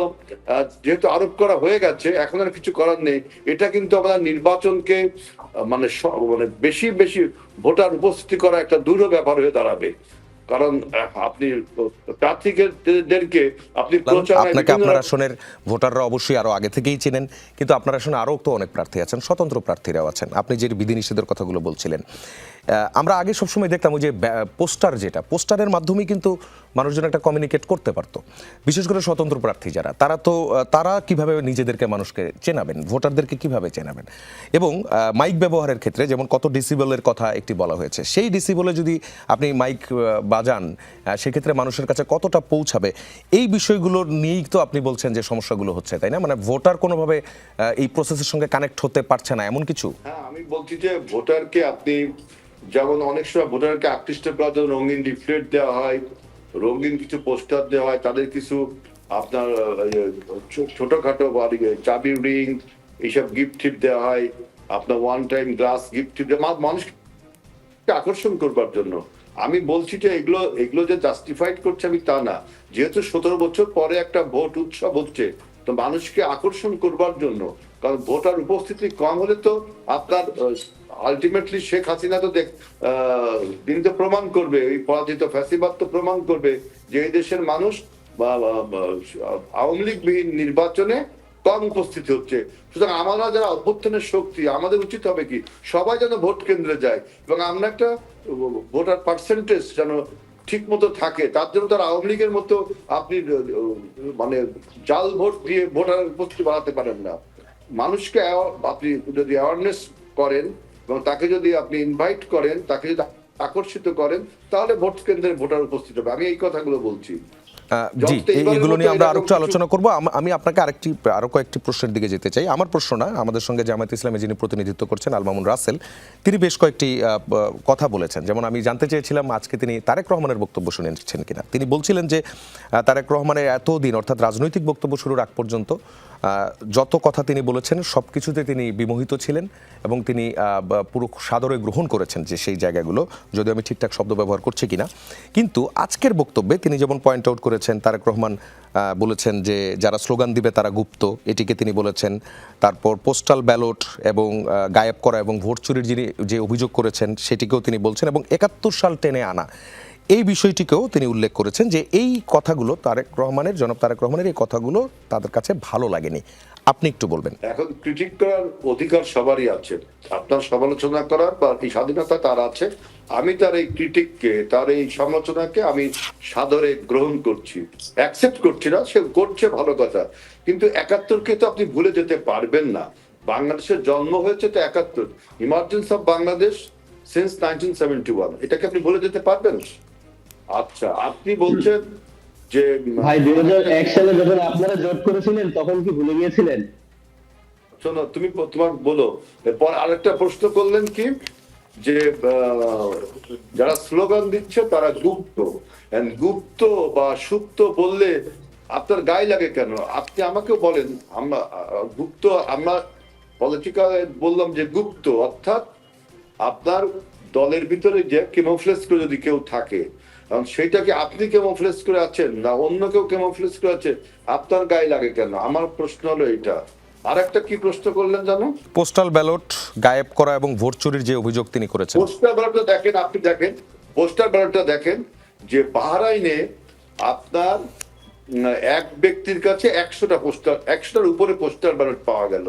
যেহেতু আরোপ করা হয়ে গেছে, এখন আর কিছু করার নেই। এটা কিন্তু আমরা নির্বাচনকে মানে বেশি বেশি ভোটার উপস্থিতি করা একটা দূর ব্যাপার হয়ে দাঁড়াবে। কারণ আপনি প্রার্থীদেরকে আপনি আপনাকে আপনার আসনের ভোটাররা অবশ্যই আরো আগে থেকেই চেনেন, কিন্তু আপনার আসনে আরো তো অনেক প্রার্থী আছেন, স্বতন্ত্র প্রার্থীরাও আছেন। আপনি যে বিধিনিষেধের কথাগুলো বলছিলেন, আমরা আগে সবসময় দেখতাম ওই যে পোস্টার, যেটা পোস্টারের মাধ্যমেই কিন্তু মানুষজন একটা কমিউনিকেট করতে পারতো। বিশেষ করে স্বতন্ত্র প্রার্থী যারা, তারা কিভাবে নিজেদেরকে মানুষকে চেনাবেন, ভোটারদেরকে কিভাবে চেনাবেন, এবং মাইক ব্যবহারের ক্ষেত্রে যেমন কত ডিসিবলের কথা একটি বলা হয়েছে, সেই ডিসিবলে যদি আপনি মাইক বাজান সেক্ষেত্রে মানুষের কাছে কতটা পৌঁছাবে, এই বিষয়গুলো নিয়েই তো আপনি বলছেন যে সমস্যাগুলো হচ্ছে, তাই না? মানে ভোটার কোনোভাবে এই প্রসেসের সঙ্গে কানেক্ট হতে পারছে না, এমন কিছু? হ্যাঁ, আমি বলছি যে ভোটারকে আপনি যেমন অনেক সময় ভোটারকে আকৃষ্ট করার জন্য রঙিন লিফলেট দেওয়া হয়, রঙিন কিছু পোস্টার দেওয়া হয়, তাদের কিছু আপনার ছোটখাটো চাবি রিং এইসব গিফট টিপ দেওয়া হয়, আপনার ওয়ান টাইম গ্লাস গিফট টিপ মানুষকে আকর্ষণ করবার জন্য। আমি বলছি যে এগুলো যে জাস্টিফাইড করছে আমি তা না, যেহেতু 17 বছর পরে একটা ভোট উৎসব হচ্ছে, তো মানুষকে আকর্ষণ করবার জন্য। কারণ ভোটার উপস্থিতি কম হলে তো আপনার আলটিমেটলি শেখ হাসিনা তো তিনি তো প্রমাণ করবে, এই পরাজিত ফ্যাসিবাদ তো প্রমাণ করবে যে এই দেশের মানুষ আওয়ামী লীগবিহীন নির্বাচনে কম উপস্থিতি হচ্ছে। সুতরাং আমরা যারা অভ্যুত্থানের শক্তি, আমাদের উচিত হবে কি সবাই যেন ভোট কেন্দ্রে যায়, এবং আমরা একটা ভোটার পার্সেন্টেজ যেন ঠিক মতো থাকে। তার জন্য তার আওয়ামী লীগের মতো আপনি মানে জাল ভোট দিয়ে ভোটার উপস্থিতি বাড়াতে পারেন না। মানুষকে আপনি যদি অ্যাওয়ারনেস করেন এবং তাকে যদি আপনি ইনভাইট করেন, তাকে যদি আকর্ষিত করেন, তাহলে ভোট কেন্দ্রে ভোটার উপস্থিত হবে। আমি এই কথাগুলো বলছি। জি, এগুলো নিয়ে আমরা আরেকটু আলোচনা করব। আমি আপনাকে আরো কয়েকটি প্রশ্নের দিকে যেতে চাই। আমার প্রশ্ন না, আমাদের সঙ্গে জামায়াত ইসলামে যিনি প্রতিনিধিত্ব করছেন আল মামুন রাসেল, তিনি বেশ কয়েকটি কথা বলেছেন। যেমন আমি জানতে চেয়েছিলাম আজকে তিনি তারেক রহমানের বক্তব্য শুনেছেন কিনা। তিনি বলছিলেন যে তারেক রহমানের এতদিন, অর্থাৎ রাজনৈতিক বক্তব্য শুরুর আগ পর্যন্ত যত কথা তিনি বলেছেন সবকিছুতে তিনি বিমোহিত ছিলেন, এবং তিনি পুরো সাদরে গ্রহণ করেছেন যে সেই জায়গাগুলো, যদিও আমি ঠিকঠাক শব্দ ব্যবহার করছি কিনা। কিন্তু আজকের বক্তব্যে তিনি যেমন পয়েন্ট আউট করেছেন, তারেক রহমান বলেছেন যে যারা স্লোগান দিবে তারা গুপ্ত, এটিকে তিনি বলেছেন। তারপর পোস্টাল ব্যালট এবং গায়েব করা এবং ভোট চুরির যিনি যে অভিযোগ করেছেন সেটিকেও তিনি বলছেন, এবং 71 সাল টেনে আনা এই বিষয়টিকেও তিনি উল্লেখ করেছেন যে এই কথাগুলো জনাব তারেক রহমানের এই কথাগুলো তাদের কাছে ভালো লাগেনি। আপনি একটু বলবেন। এখন ক্রিটিক করার অধিকার সবারই আছে, আপনার সমালোচনা করার বা এই স্বাধীনতা তার আছে। আমি তার এই ক্রিটিককে, তার এই সমালোচনাকে আমি সাদরে গ্রহণ করছি, অ্যাকসেপ্ট করছি না। সে করছে ভালো কথা, কিন্তু 71-কে তো আপনি ভুলে যেতে পারবেন না। বাংলাদেশের জন্ম হয়েছে তো 71, ইমার্জেন্স অফ বাংলাদেশ সিন্স 1971, এটাকে আপনি ভুলে যেতে পারবেন? আচ্ছা, আপনি বলছেন যে ভাই 2001 সালে যখন আপনারা জোট করেছিলেন তখন কি ভুলে গিয়েছিলেন? শোনো, তুমি তোমার বলো। এরপর আরেকটা প্রশ্ন করলেন কি, যে যারা স্লোগান দিচ্ছে তারা গুপ্ত। গুপ্ত বা সুপ্ত বললে আপনার গায়ে লাগে কেন? আপনি আমাকে বলেন। আমরা গুপ্ত, আমরা পলিটিক্যাল বললাম যে গুপ্ত, অর্থাৎ আপনার দলের ভিতরে যে কেমোফ্লেজ করে যদি কেউ থাকে, কারণ সেইটাকে আপনি কেমোফ্লেজ করে আছেন না অন্য কেউ কেমোফ্লেজ করে আছে, আপনার গায়ে লাগে কেন? আমার প্রশ্ন হলো এটা। আর একটা কি প্রশ্ন করলেন জানো? পোস্টাল ব্যালট গায়েব করা এবং ভোট চুরির যে অভিযোগ তিনি করেছেন। পোস্টাল ব্যালটটা দেখেন, আপনি দেখেন পোস্টাল ব্যালটটা দেখেন যে বাহরাইনে আপনার এক ব্যক্তির কাছে 100টা পোস্টাল, 100টার উপরে পোস্টাল ব্যালট পাওয়া গেল।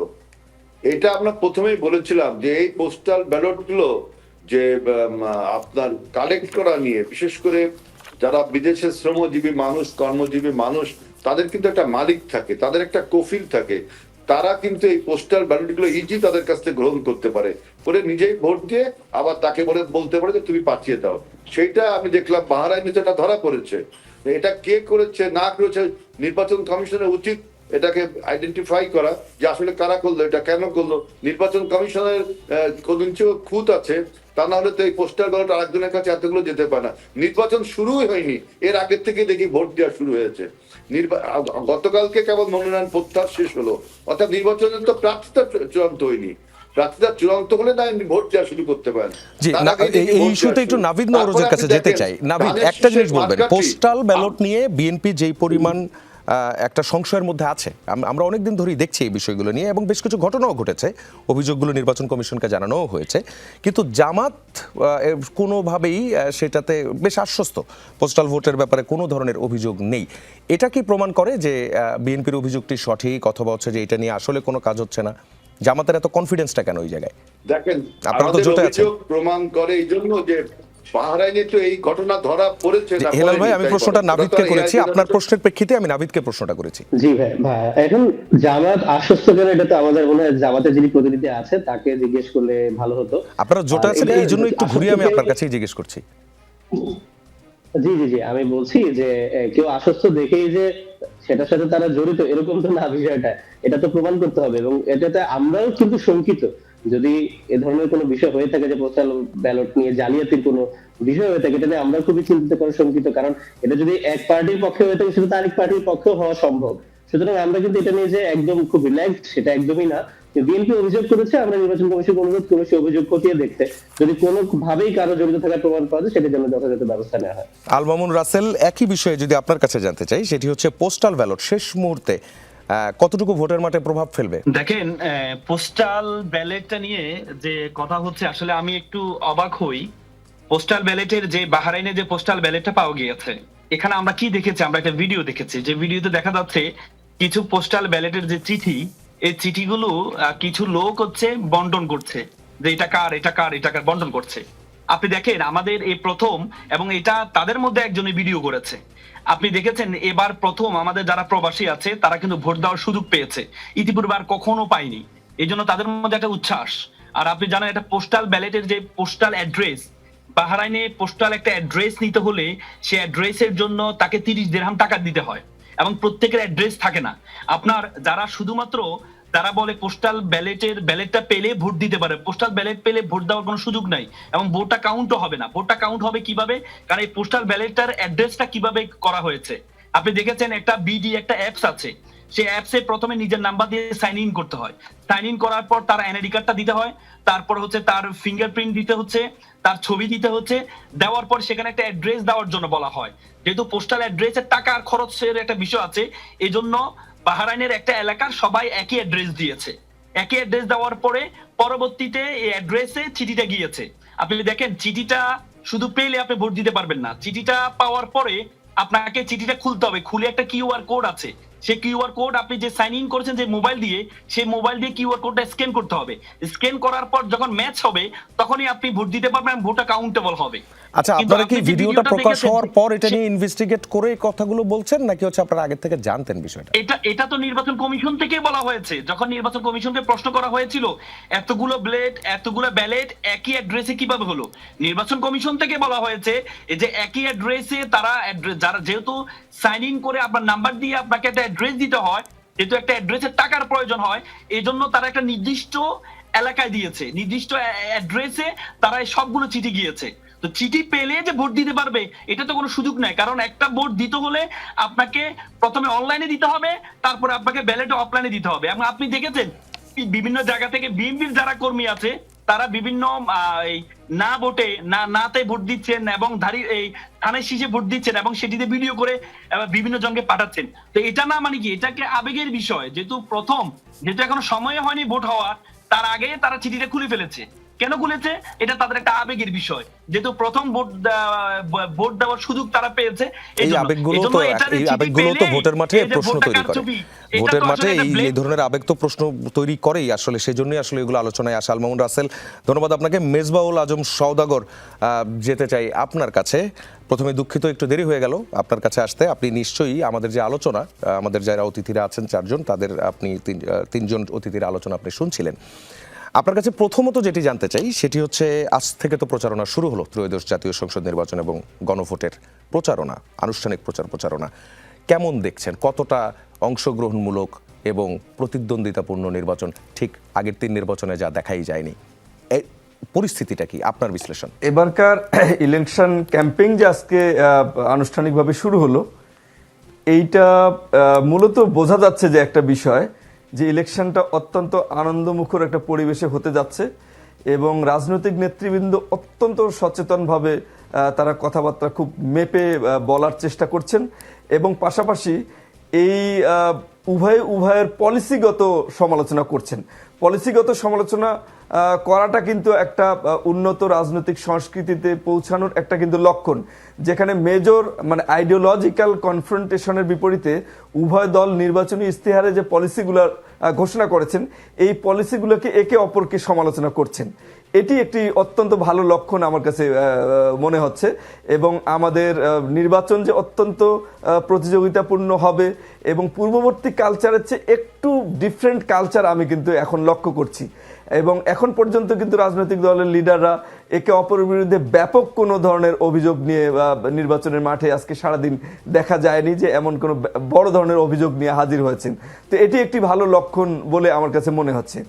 এটা আমরা প্রথমেই বলেছিলাম যে এই পোস্টাল ব্যালট গুলো যে আপনার কালেক্ট করা নিয়ে, বিশেষ করে যারা বিদেশে শ্রমজীবী মানুষ, কর্মজীবী মানুষ, তাদের কিন্তু একটা মালিক থাকে, তাদের একটা কফিল থাকে। তারা কিন্তু এই পোস্টাল ব্যালটগুলো ইজি তাদের কাছ থেকে গ্রহণ করতে পারে, করে নিজেই ভোট দিয়ে আবার তাকে বলতে পারে যে তুমি পাঠিয়ে দাও। সেইটা আমি দেখলাম বাহরাইনে যেটা ধরা পড়েছে। এটা কে করেছে না করেছে, নির্বাচন কমিশনের উচিত এটাকে আইডেন্টিফাই করা যে আসলে কারা করলো, এটা কেন করলো। নির্বাচন কমিশনের কোন খুঁত আছে, তা না হলে তো এই পোস্টাল ব্যালট আরেকজনের কাছে এতগুলো যেতে পারে না। নির্বাচন শুরুই হয়নি, এর আগের থেকে দেখি ভোট দেওয়া শুরু হয়েছে। গতকালকে কেবল মনোনয়ন প্রত্যাহার শেষ হলো, অর্থাৎ নির্বাচনের তো প্রার্থীতা চূড়ান্ত হয়নি। প্রার্থীতা চূড়ান্ত হলে না ভোট দেওয়া শুরু করতে পারেন। জি, এই ইস্যুতে একটু নাভিদ নওরোজের কাছে যেতে চাই। নাভিদ, একটা জিনিস বলবেন, পোস্টাল ব্যালট নিয়ে বিএনপি যেই পরিমাণ একটা সংশয়ের মধ্যে আছে, আমরা অনেকদিন ধরেই দেখছি এই বিষয়গুলো নিয়ে, এবং বেশ কিছু ঘটনাও ঘটেছে, অভিযোগগুলো নির্বাচন কমিশনকে জানানোও হয়েছে, কিন্তু জামাত কোনোভাবেই সেটাতে বেশ আশ্বস্ত, পোস্টাল ভোটের ব্যাপারে কোনো ধরনের অভিযোগ নেই। এটা কি প্রমাণ করে যে বিএনপির অভিযোগটি সঠিক, অথবা হচ্ছে যে এটা নিয়ে আসলে কোনো কাজ হচ্ছে না? জামাতের এত কনফিডেন্সটা কেন এই জায়গায়? দেখেন, আপনারা তো জোটে আছেন। প্রমাণ করে এই জন্য যে বাহরাইনে তো এই ঘটনা ধরা পড়েছে না। হেলাল ভাই, আমি প্রশ্নটা নাভিদকে করেছি, আপনার প্রশ্নের প্রেক্ষিতে আমি নাভিদকে প্রশ্নটা করেছি। জি ভাই, এখন জামাত আশ্বস্ত কেন, এটা তো আমাদের মনে হয় জামাতের যিনি প্রতিনিধি আছে তাকে জিজ্ঞেস করলে ভালো হতো। আপনারা জোটে আছেন, এই জন্য একটু ঘুরিয়ে আমি আপনার কাছেই জিজ্ঞেস করছি। জি জি জি, আমি বলছি যে কেউ আশ্বস্ত দেখেই যে সেটার সাথে তারা জড়িত এরকম তো না বিষয়টা, এটা তো প্রমাণ করতে হবে। এবং এটাতে আমরাও কিন্তু শঙ্কিত, যদি এ ধরনের কোনো বিষয় হয়ে থাকে, যে পোস্টাল ব্যালট নিয়ে জালিয়াতির কোনো বিষয় হয়ে থাকে, এটাতে আমরা খুবই চিন্তিত করে শঙ্কিত। কারণ এটা যদি এক পার্টির পক্ষে হয়ে থাকে, সেটা তো আরেক পার্টির পক্ষেও হওয়া সম্ভব। সুতরাং আমরা কিন্তু এটা নিয়ে যে একদম খুব রিল্যাক্সড, সেটা একদমই না। বিএনপি অভিযোগ করেছে, আমরা নির্বাচন কমিশনকে অনুরোধ করেছি অভিযোগ খতিয়ে দেখতে, যদি কোনোভাবেই কারো জড়িত থাকার প্রমাণ পাওয়া যায় সেটার জন্য যথাযথ ব্যবস্থা নেওয়া হয়। আল মামুন রাসেল, একই বিষয়ে যদি আপনার কাছে জানতে চাই, সেটি হচ্ছে পোস্টাল ব্যালট শেষ মুহূর্তে কতটুকু ভোটের মাঠে প্রভাব ফেলবে? দেখেন, পোস্টাল ব্যালেটটা নিয়ে যে কথা হচ্ছে, আসলে আমি একটু অবাক হই। পোস্টাল ব্যালেটের যে বাহরাইনে যে পোস্টাল ব্যালেটটা পাওয়া গিয়েছে, এখানে আমরা কি দেখেছি, আমরা একটা ভিডিও দেখেছি, যে ভিডিওতে দেখা যাচ্ছে কিছু পোস্টাল ব্যালেটের যে চিঠি, এই চিঠিগুলো কিছু লোক হচ্ছে বন্টন করছে, যে এটা কার এটা কার এটা কার বন্টন করছে। আপনি দেখেন, আমাদের এই প্রথম, এবং এটা তাদের মধ্যে একজনে ভিডিও করেছে। আপনি দেখেছেন, এবার প্রথম আমাদের যারা প্রবাসী আছে তারা কিন্তু ভোট দেওয়ার সুযোগ পেয়েছে, ইতিপূর্বে আর কখনো পায়নি। এই জন্য তাদের মধ্যে একটা উচ্ছ্বাস। আর আপনি জানেন, একটা পোস্টাল ব্যালেটের যে পোস্টাল অ্যাড্রেস, বাহরাইনে পোস্টাল একটা অ্যাড্রেস নিতে হলে সে অ্যাড্রেসের জন্য তাকে 30 দিরহাম টাকা দিতে হয়, এবং প্রত্যেকের অ্যাড্রেস থাকে না। আপনার যারা শুধুমাত্র তারা বলে পোস্টাল ব্যালেটটা পেলে ভোট দিতে পারে, পোস্টাল ব্যালেট পেলে ভোট দেওয়ার কোনো সুযোগ নাই, এবং ভোটটা কাউন্টও হবে না। ভোটটা কাউন্ট হবে কিভাবে? কারণ এই পোস্টাল ব্যালেটটার অ্যাড্রেসটা কিভাবে করা হয়েছে আপনি দেখেছেন, একটা বিডি একটা অ্যাপস আছে, সেই অ্যাপসে প্রথমে নিজের নাম্বার দিয়ে সাইন ইন করতে হয়। সাইন ইন করার পর তার এনআইডি কার্ডটা দিতে হয়, তারপর হচ্ছে তার ফিঙ্গারপ্রিন্ট দিতে হচ্ছে, তার ছবি দিতে হচ্ছে, দেওয়ার পর সেখানে একটা অ্যাড্রেস দেওয়ার জন্য বলা হয়। যেহেতু পোস্টাল অ্যাড্রেসের টাকা আর খরচের একটা বিষয় আছে, এই জন্য বাহরাইনের একটা এলাকার সবাই একই অ্যাড্রেস দিয়েছে। একই অ্যাড্রেস দেওয়ার পরে পরবর্তীতে এই অ্যাড্রেসে চিঠিটা গিয়েছে। আপনি দেখেন, চিঠিটা শুধু পেলে আপনি ভোট দিতে পারবেন না, চিঠিটা পাওয়ার পরে আপনাকে চিঠিটা খুলতে হবে, খুলে একটা কিউআর কোড আছে, সেই কিউআর কোড আপনি যে সাইন ইন করেছেন যে মোবাইল দিয়ে, সেই মোবাইল দিয়ে কিউআর কোডটা স্ক্যান করতে হবে। স্ক্যান করার পর যখন ম্যাচ হবে তখনই আপনি ভোট দিতে পারবেন, ভোটটা কাউন্টেবল হবে। আচ্ছা, আপনারা কি ভিডিওটা প্রকাশ হওয়ার পর এটা নিয়ে ইনভেস্টিগেট করে কথাগুলো বলছেন, নাকি হচ্ছে আপনারা আগে থেকে জানতেন বিষয়টা? এটা তো নির্বাচন কমিশন থেকে বলা হয়েছে। যখন নির্বাচন কমিশনকে প্রশ্ন করা হয়েছিল এতগুলো ব্যালেট একই অ্যাড্রেসে কিভাবে হলো, নির্বাচন কমিশন থেকে বলা হয়েছে যে একই অ্যাড্রেসে তারা যারা, যেহেতু সাইন ইন করে আপনার নাম্বার দিয়ে আপনাকে একটা অ্যাড্রেস দিতে হয়, যেহেতু একটা অ্যাড্রেসের টাকার প্রয়োজন হয়, এই জন্য তারা একটা নির্দিষ্ট এলাকায় দিয়েছে, নির্দিষ্ট অ্যাড্রেসে তারা সবগুলো চিঠি গিয়েছে। তো চিঠি পেলে যে ভোট দিতে পারবে এটা তো কোনো সুযোগ নাই, কারণ একটা ভোট দিতে হলে আপনাকে প্রথমে অনলাইনে দিতে হবে, তারপরে আপনাকে ব্যালট অফলাইনে দিতে হবে। এবং আপনি দেখেছেন বিভিন্ন জায়গা থেকে বিএনপির যারা কর্মী আছে তারা বিভিন্ন না ভোটে নাতে ভোট দিচ্ছেন, এবং এই ধানের শীষে ভোট দিচ্ছেন, এবং সেটিতে ভিডিও করে বিভিন্ন জনকে পাঠাচ্ছেন। তো এটা না মানে কি, এটাকে আবেগের বিষয়, যেহেতু এখনো সময় হয়নি ভোট হওয়ার, তার আগে তারা চিঠিটা খুলে ফেলেছে। কেন খুলেছে? এটা তাদের একটা আবেগের বিষয়, যেহেতু প্রথম ভোট দেওয়ার সুযোগ তারা পেয়েছে। এই আবেগগুলো তো ভোটের মাঠে প্রশ্ন তৈরি করে। ভোটের মাঠে এই ধরনের আবেগ তো প্রশ্ন তৈরি করেই আসলে, সেজন্যই আসলে এগুলো আলোচনায় আসে। আল মামুন রাসেল, ধন্যবাদ আপনাকে। মেজবাউল আজম সওদাগর, যেতে চাই আপনার কাছে। প্রথমে দুঃখিত, একটু দেরি হয়ে গেল আপনার কাছে আসতে। আপনি নিশ্চয়ই আমাদের যে আলোচনা, আমাদের যারা অতিথিরা আছেন 4 জন, তাদের আপনি 3 জন অতিথির আলোচনা আপনি শুনছিলেন। আপনার কাছে প্রথমত যেটি জানতে চাই সেটি হচ্ছে, আজ থেকে তো প্রচারণা শুরু হলো ত্রয়োদশ জাতীয় সংসদ নির্বাচন এবং গণভোটের প্রচারণা, আনুষ্ঠানিক প্রচারণা কেমন দেখছেন? কতটা অংশগ্রহণমূলক এবং প্রতিদ্বন্দ্বিতাপূর্ণ নির্বাচন? ঠিক আগের 3 নির্বাচনে যা দেখাই যায়নি, এই পরিস্থিতিটা কি আপনার বিশ্লেষণ? এবারকার ইলেকশন ক্যাম্পেইন যে আজকে আনুষ্ঠানিকভাবে শুরু হলো, এইটা মূলত বোঝা যাচ্ছে যে একটা বিষয়, যে ইলেকশনটা অত্যন্ত আনন্দমুখর একটা পরিবেশে হতে যাচ্ছে এবং রাজনৈতিক নেতৃবৃন্দ অত্যন্ত সচেতনভাবে তারা কথাবার্তা খুব মেপে বলার চেষ্টা করছেন এবং পাশাপাশি এই উভয়ের পলিসিগত সমালোচনা করছেন। পলিসিগত সমালোচনা করাটা কিন্তু একটা উন্নত রাজনৈতিক সংস্কৃতিতে পৌঁছানোর একটা কিন্তু লক্ষণ, যেখানে মেজর মানে আইডিওলজিক্যাল কনফ্রন্টেশনের বিপরীতে উভয় দল নির্বাচনী ইস্তেহারে যে পলিসিগুলো ঘোষণা করেছেন, এই পলিসিগুলোকে একে অপরকে সমালোচনা করছেন। এটি একটি অত্যন্ত ভালো লক্ষণ আমার কাছে মনে হচ্ছে এবং আমাদের নির্বাচন যে অত্যন্ত প্রতিযোগিতাপূর্ণ হবে এবং পূর্ববর্তী কালচারের চেয়ে একটু ডিফারেন্ট কালচার আমি কিন্তু এখন লক্ষ্য করছি। এবং এখন পর্যন্ত কিন্তু রাজনৈতিক দলের লিডাররা একে অপরের বিরুদ্ধে ব্যাপক কোনো ধরনের অভিযোগ নিয়ে নির্বাচনের মাঠে আজকে সারাদিন দেখা যায়নি যে এমন কোনো বড় ধরনের অভিযোগ নিয়ে হাজির হয়েছেন। তো এটি একটি ভালো লক্ষণ বলে আমার কাছে মনে হচ্ছে।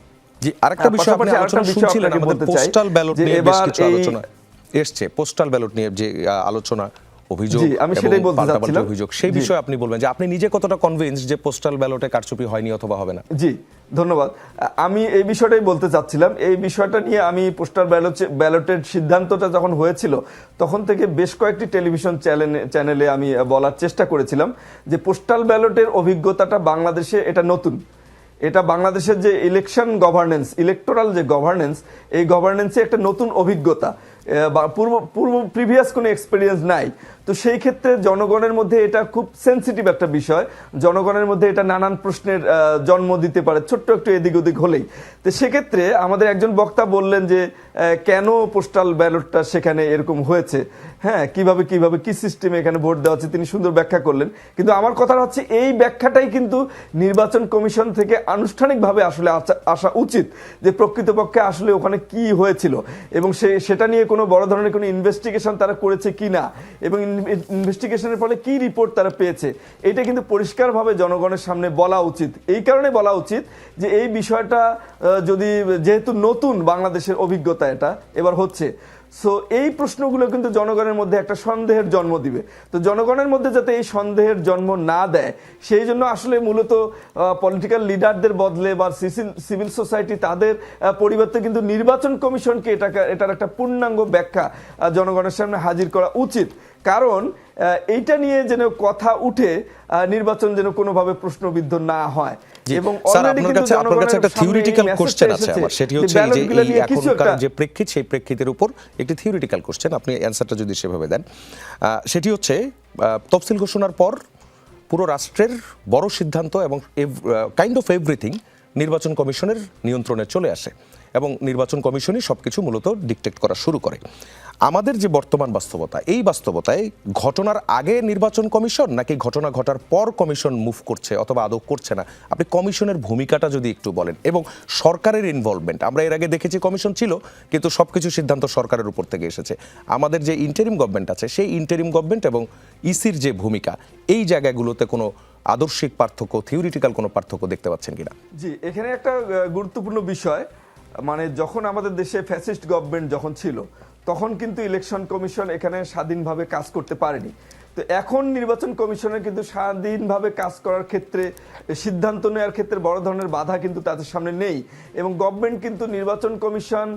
জি, আরেকটা বিষয় আপনি আলোচনা শুনছিলেন, আমাদের পোস্টাল ব্যালট নিয়ে বেশ কিছু আলোচনা এসছে। পোস্টাল ব্যালট নিয়ে যে আলোচনা, অভিযোগ, আমি সেটাই বলতে চাচ্ছিলাম, অভিযোগ, সেই বিষয়ে আপনি বলবেন যে আপনি নিজে কতটা কনভিন্স যে পোস্টাল ব্যালটে কারচুপি হয়নি অথবা হবে না? জি, ধন্যবাদ। আমি এই বিষয়টাই বলতে চাচ্ছিলাম। এই বিষয়টা নিয়ে আমি পোস্টাল ব্যালটের সিদ্ধান্তটা যখন হয়েছিল তখন থেকে বেশ কয়েকটি টেলিভিশন চ্যানেলে আমি বলার চেষ্টা করেছিলাম যে পোস্টাল ব্যালটের অভিজ্ঞতাটা বাংলাদেশে এটা নতুন। এটা বাংলাদেশের যে ইলেকশন গভর্নেন্স, ইলেকটোরাল যে গভর্নেন্স, এই গভর্নেন্সে একটা নতুন অভিজ্ঞতা, প্রিভিয়াস কোনো এক্সপিরিয়েন্স নাই। তো সেই ক্ষেত্রে জনগণের মধ্যে এটা খুব সেন্সিটিভ একটা বিষয়, জনগণের মধ্যে এটা নানান প্রশ্নের জন্ম দিতে পারে ছোট্ট একটু এদিক ওদিক হলেই। তো সেক্ষেত্রে আমাদের একজন বক্তা বললেন যে কেন পোস্টাল ব্যালটটা সেখানে এরকম হয়েছে, হ্যাঁ, কিভাবে কি সিস্টেমে এখানে ভোট দেওয়া হচ্ছে, তিনি সুন্দর ব্যাখ্যা করলেন। কিন্তু আমার কথা হচ্ছে এই ব্যাখ্যাটাই কিন্তু নির্বাচন কমিশন থেকে আনুষ্ঠানিকভাবে আসলে আসা উচিত, যে প্রকৃতপক্ষে আসলে ওখানে কি হয়েছিল এবং সেটা নিয়ে কোনো বড় ধরনের কোনো ইনভেস্টিগেশন তারা করেছে কিনা এবং ইনভেস্টিগেশনের ফলে কি রিপোর্ট তারা পেয়েছে, এটা কিন্তু পরিষ্কারভাবে জনগণের সামনে বলা উচিত। এই কারণে বলা উচিত যে এই বিষয়টা যদি, যেহেতু নতুন বাংলাদেশের অভিজ্ঞতা এটা এবার হচ্ছে, সো এই প্রশ্নগুলো কিন্তু জনগণের মধ্যে একটা সন্দেহের জন্ম দিবে। তো জনগণের মধ্যে যাতে এই সন্দেহের জন্ম না দেয়, সেই জন্য আসলে মূলত পলিটিক্যাল লিডারদের বদলে বা সিভিল সোসাইটি তাদের পরিবর্তে কিন্তু নির্বাচন কমিশনকে এটার একটা পূর্ণাঙ্গ ব্যাখ্যা জনগণের সামনে হাজির করা উচিত। কারণ এইটা নিয়ে যেন কথা উঠে নির্বাচন যেন কোনোভাবে প্রশ্নবিদ্ধ না হয়। এবং অলরেডি কিন্তু আপনার কাছে একটা থিওরিটিক্যাল কোশ্চেন আছে আমার, সেটি হচ্ছে যে এই এখনকার যে প্রেক্ষিত, সেই প্রেক্ষিতের উপর একটি থিওরিটিক্যাল কোশ্চেন, আপনি অ্যানসারটা যদি সেভাবে দেন। সেটি হচ্ছে, তফসিল ঘোষণার পর পুরো রাষ্ট্রের বড় সিদ্ধান্ত এবং কাইন্ড অফ এভরিথিং নির্বাচন কমিশনের নিয়ন্ত্রণে চলে আসে এবং নির্বাচন কমিশনই সবকিছু মূলত ডিকটেক্ট করা শুরু করে। আমাদের যে বর্তমান বাস্তবতা, এই বাস্তবতায় ঘটনার আগে নির্বাচন কমিশন নাকি ঘটনা ঘটার পর কমিশন মুভ করছে অথবা আদৌ করছে না, আপনি কমিশনের ভূমিকাটা যদি একটু বলেন এবং সরকারের ইনভলভমেন্ট। আমরা এর আগে দেখেছি কমিশন ছিল কিন্তু সবকিছু সিদ্ধান্ত সরকারের উপর থেকে এসেছে। আমাদের যে ইন্টারিম গভর্নমেন্ট আছে, সেই ইন্টারিম গভর্নমেন্ট এবং ইসির যে ভূমিকা, এই জায়গাগুলোতে কোনো আদর্শিক পার্থক্য, থিওরিটিক্যাল কোনো পার্থক্য দেখতে পাচ্ছেন কিনা? জি, এখানে একটা গুরুত্বপূর্ণ বিষয়, মানে যখন আমাদের দেশে ফ্যাসিস্ট গভর্নমেন্ট যখন ছিল তখন কিন্তু ইলেকশন কমিশন এখানে স্বাধীনভাবে কাজ করতে পারেনি। তো এখন নির্বাচন কমিশনের কিন্তু স্বাধীনভাবে কাজ করার ক্ষেত্রে, সিদ্ধান্ত নেওয়ার ক্ষেত্রে বড় ধরনের বাধা কিন্তু তাদের সামনে নেই। এবং গভর্নমেন্ট কিন্তু নির্বাচন কমিশন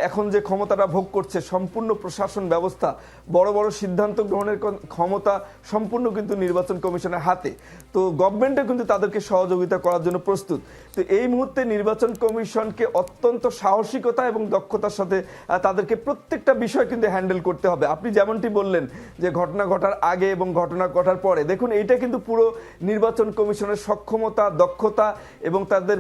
এখন যে ক্ষমতাটা ভোগ করছে, সম্পূর্ণ প্রশাসন ব্যবস্থা, বড় বড় সিদ্ধান্ত গ্রহণের ক্ষমতা সম্পূর্ণ কিন্তু নির্বাচন কমিশনের হাতে। তো গভর্নমেন্টও কিন্তু তাদেরকে সহযোগিতা করার জন্য প্রস্তুত। তো এই মুহূর্তে নির্বাচন কমিশনকে অত্যন্ত সাহসিকতা এবং দক্ষতার সাথে তাদেরকে প্রত্যেকটা বিষয় কিন্তু হ্যান্ডেল করতে হবে। আপনি যেমনটি বললেন যে ঘটনা ঘটার আগে এবং ঘটনা ঘটার পরে, দেখুন এইটা কিন্তু পুরো নির্বাচন কমিশনের সক্ষমতা, দক্ষতা এবং তাদের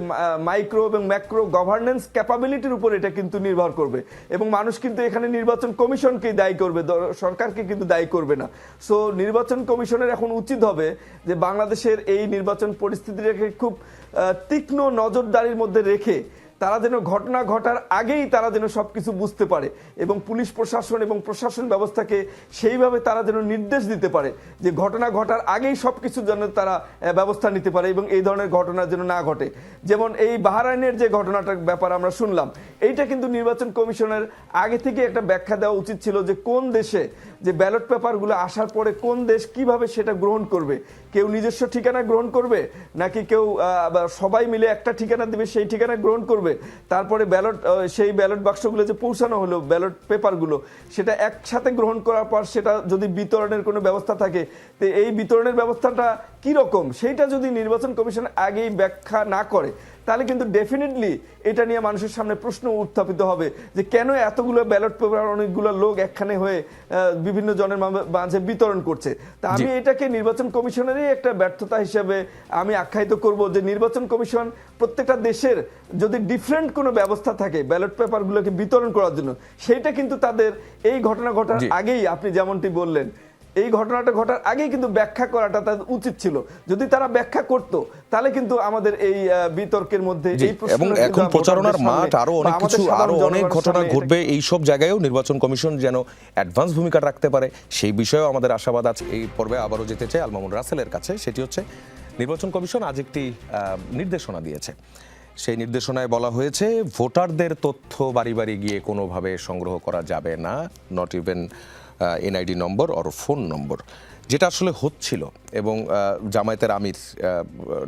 মাইক্রো এবং ম্যাক্রো গভর্নেন্স ক্যাপাবিলিটির উপর এটা কিন্তু নির্ভর করবে। এবং মানুষ কিন্তু এখানে নির্বাচন কমিশনকেই দায়ী করবে, সরকারকে কিন্তু দায়ী করবে না। সো নির্বাচন কমিশনের এখন উচিত হবে যে বাংলাদেশের এই নির্বাচন পরিস্থিতিটাকে খুব তীক্ষ্ণ নজরদারির মধ্যে রেখে তারা যেন ঘটনা ঘটার আগেই তারা যেন সবকিছু বুঝতে পারে এবং পুলিশ প্রশাসন এবং প্রশাসন ব্যবস্থাকে সেইভাবে তারা যেন নির্দেশ দিতে পারে যে ঘটনা ঘটার আগেই সবকিছু যেন তারা ব্যবস্থা নিতে পারে এবং এই ধরনের ঘটনা যেন না ঘটে। যেমন এই বাহরাইনের যে ঘটনাটার ব্যাপার আমরা শুনলাম, এইটা কিন্তু নির্বাচন কমিশনের আগে থেকে একটা ব্যাখ্যা দেওয়া উচিত ছিল যে কোন দেশে যে ব্যালট পেপারগুলো আসার পরে কোন দেশ কিভাবে সেটা গ্রহণ করবে। কেউ নিজস্ব ঠিকানা গ্রহণ করবে নাকি কেউ সবাই মিলে একটা ঠিকানা দিবে, সেই ঠিকানা গ্রহণ করবে। তারপরে ব্যালট, সেই ব্যালট বাক্সগুলো যে পৌঁছানো হলো, ব্যালট পেপারগুলো সেটা একসাথে গ্রহণ করার পর সেটা যদি বিতরণের কোনো ব্যবস্থা থাকে, তো এই বিতরণের ব্যবস্থাটা কি রকম সেইটা যদি নির্বাচন কমিশন আগেই ব্যাখ্যা না করে তাহলে কিন্তু ডেফিনেটলি এটা নিয়ে মানুষের সামনে প্রশ্ন উত্থাপিত হবে যে কেন এতগুলো ব্যালট পেপার অনেকগুলো লোক একখানে হয়ে বিভিন্ন জনের মাঝে বিতরণ করছে। তা আমি এটাকে নির্বাচন কমিশনেরই একটা ব্যর্থতা হিসেবে আমি আখ্যায়িত করব যে নির্বাচন কমিশন প্রত্যেকটা দেশের যদি ডিফারেন্ট কোনো ব্যবস্থা থাকে ব্যালট পেপারগুলোকে বিতরণ করার জন্য, সেইটা কিন্তু তাদের এই ঘটনা ঘটার আগেই, আপনি যেমনটি বললেন, এই ঘটনাটা ঘটার আগেই কিন্তু ব্যাখ্যা করাটা তাদের উচিত ছিল। যদি তারা ব্যাখ্যা করত তাহলে কিন্তু আমাদের এই বিতর্কের মধ্যে এই প্রশ্ন, এবং এখন প্রচারণার মাঠ আরো অনেক কিছু, আরো অনেক ঘটনা ঘটবে, এই সব জায়গায়ও নির্বাচন কমিশন যেন অ্যাডভান্স ভূমিকা রাখতে পারে সেই বিষয়েও আমাদের আশাবাদ আছে। এই পর্বে আবারও যেতে চাই আল মামুন রাসেলের কাছে। সেটি হচ্ছে নির্বাচন কমিশন আজ একটি নির্দেশনা দিয়েছে। সেই নির্দেশনায় বলা হয়েছে ভোটারদের তথ্য বাড়ি বাড়ি গিয়ে কোনোভাবে সংগ্রহ করা যাবে না, not even NID number or phone নম্বর, যেটা আসলে হচ্ছিল। এবং জামায়াতের আমির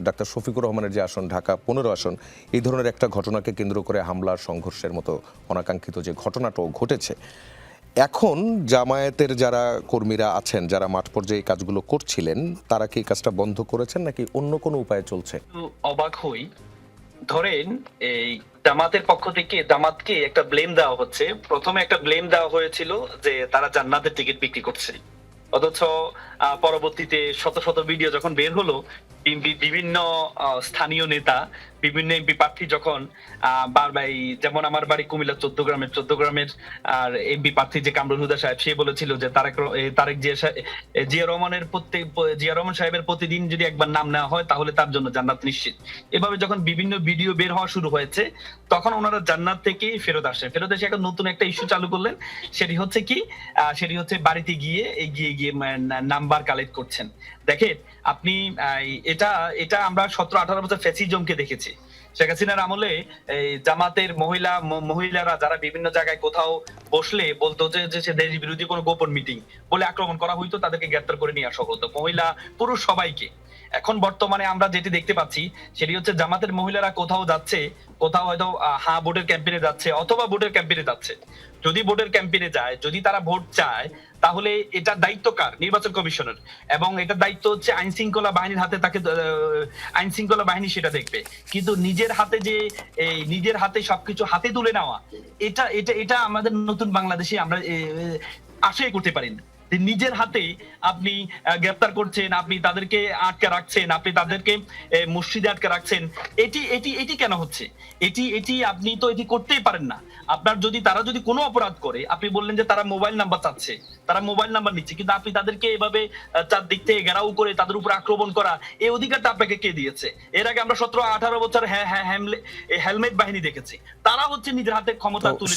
ডাক্তার শফিকুর রহমানের যে আসন, ঢাকা 15 আসন, এই ধরনের একটা ঘটনাকে কেন্দ্র করে হামলার, সংঘর্ষের মতো অনাকাঙ্ক্ষিত যে ঘটনাটাও ঘটেছে, এখন জামায়াতের যারা কর্মীরা আছেন, যারা মাঠ পর্যায়ে এই কাজগুলো করছিলেন, তারা কি এই কাজটা বন্ধ করেছেন নাকি অন্য কোনো উপায়ে চলছে? অবাক হই, ধরেন এই জামাতের পক্ষ থেকে জামাতকে একটা ব্লেম দেওয়া হচ্ছে। প্রথমে একটা ব্লেম দেওয়া হয়েছিল যে তারা জান্নাতের টিকিট বিক্রি করছে, অথচ পরবর্তীতে শত শত ভিডিও যখন বের হলো, বিভিন্ন স্থানীয় নেতা, বিভিন্ন এমপি প্রার্থী যখন যেমন আমার বাড়ি কুমিল্লা 14 গ্রামের আর এমপি প্রার্থী যে কামরুল হুদা সাহেব, সে বলেছিল যে তারেক জিয়া রহমান সাহেবের প্রতিদিন যদি একবার নাম নেওয়া হয় তাহলে তার জন্য জান্নাত নিশ্চিত। এভাবে যখন বিভিন্ন ভিডিও বের হওয়া শুরু হয়েছে তখন ওনারা জান্নাত থেকে ফেরত এসে এখন নতুন একটা ইস্যু চালু করলেন। সেটি হচ্ছে কি, সেটি হচ্ছে বাড়িতে গিয়ে নাম্বার কালেক্ট করছেন। দেখেন আপনি, এটা আমরা 17-18 বছর ফ্যাসিজমকে দেখেছি। শেখ হাসিনার আমলে জামাতের মহিলারা যারা বিভিন্ন জায়গায় কোথাও বসলে বলতো যে সে দেশ বিরোধী কোনো গোপন মিটিং বলে আক্রমণ করা হইতো, তাদেরকে গ্রেফতার করে নিয়ে আসা হতো, মহিলা পুরুষ সবাইকে। এখন বর্তমানে আমরা যেটি দেখতে পাচ্ছি সেটি হচ্ছে জামাতের মহিলারা কোথাও যাচ্ছে, কোথাও হয়তো ভোটের ক্যাম্পেইনে যাচ্ছে অথবা ভোটের ক্যাম্পেইনে যাচ্ছে। যদি ভোটের ক্যাম্পেইনে যায়, যদি তারা ভোট চায়, তাহলে এটা দায়িত্ব কার? নির্বাচন কমিশনের। এবং এটা দায়িত্ব হচ্ছে আইন শৃঙ্খলা বাহিনীর হাতে, তাকে আইন শৃঙ্খলা বাহিনী সেটা দেখবে। কিন্তু নিজের হাতে সবকিছু হাতে তুলে নেওয়া, এটা আমাদের নতুন বাংলাদেশে আমরা আশাই করতে পারি না। নিজের হাতে আপনি গ্রেফতার করছেন, আপনি তাদেরকে আটকে রাখছেন, আপনি তাদেরকে মসজিদে আটকে রাখছেন। এটি কেন হচ্ছে? এটি আপনি তো এটি করতেই পারেন না। তারা যদি কোনো অপরাধ করে, আপনি বললেন যে তারা মোবাইল নাম্বার চাচ্ছে, তারা মোবাইল নাম্বার নিচ্ছে, কিন্তু আপনি তাদেরকে এভাবে চারদিক থেকে ঘেরাও করে তাদের উপর আক্রমণ করা, এই অধিকারটা আপনাকে কে দিয়েছে? এর আগে আমরা 17-18 বছর হেলমেট বাহিনী দেখেছি, তারা হচ্ছে নিজের হাতে ক্ষমতা তুলে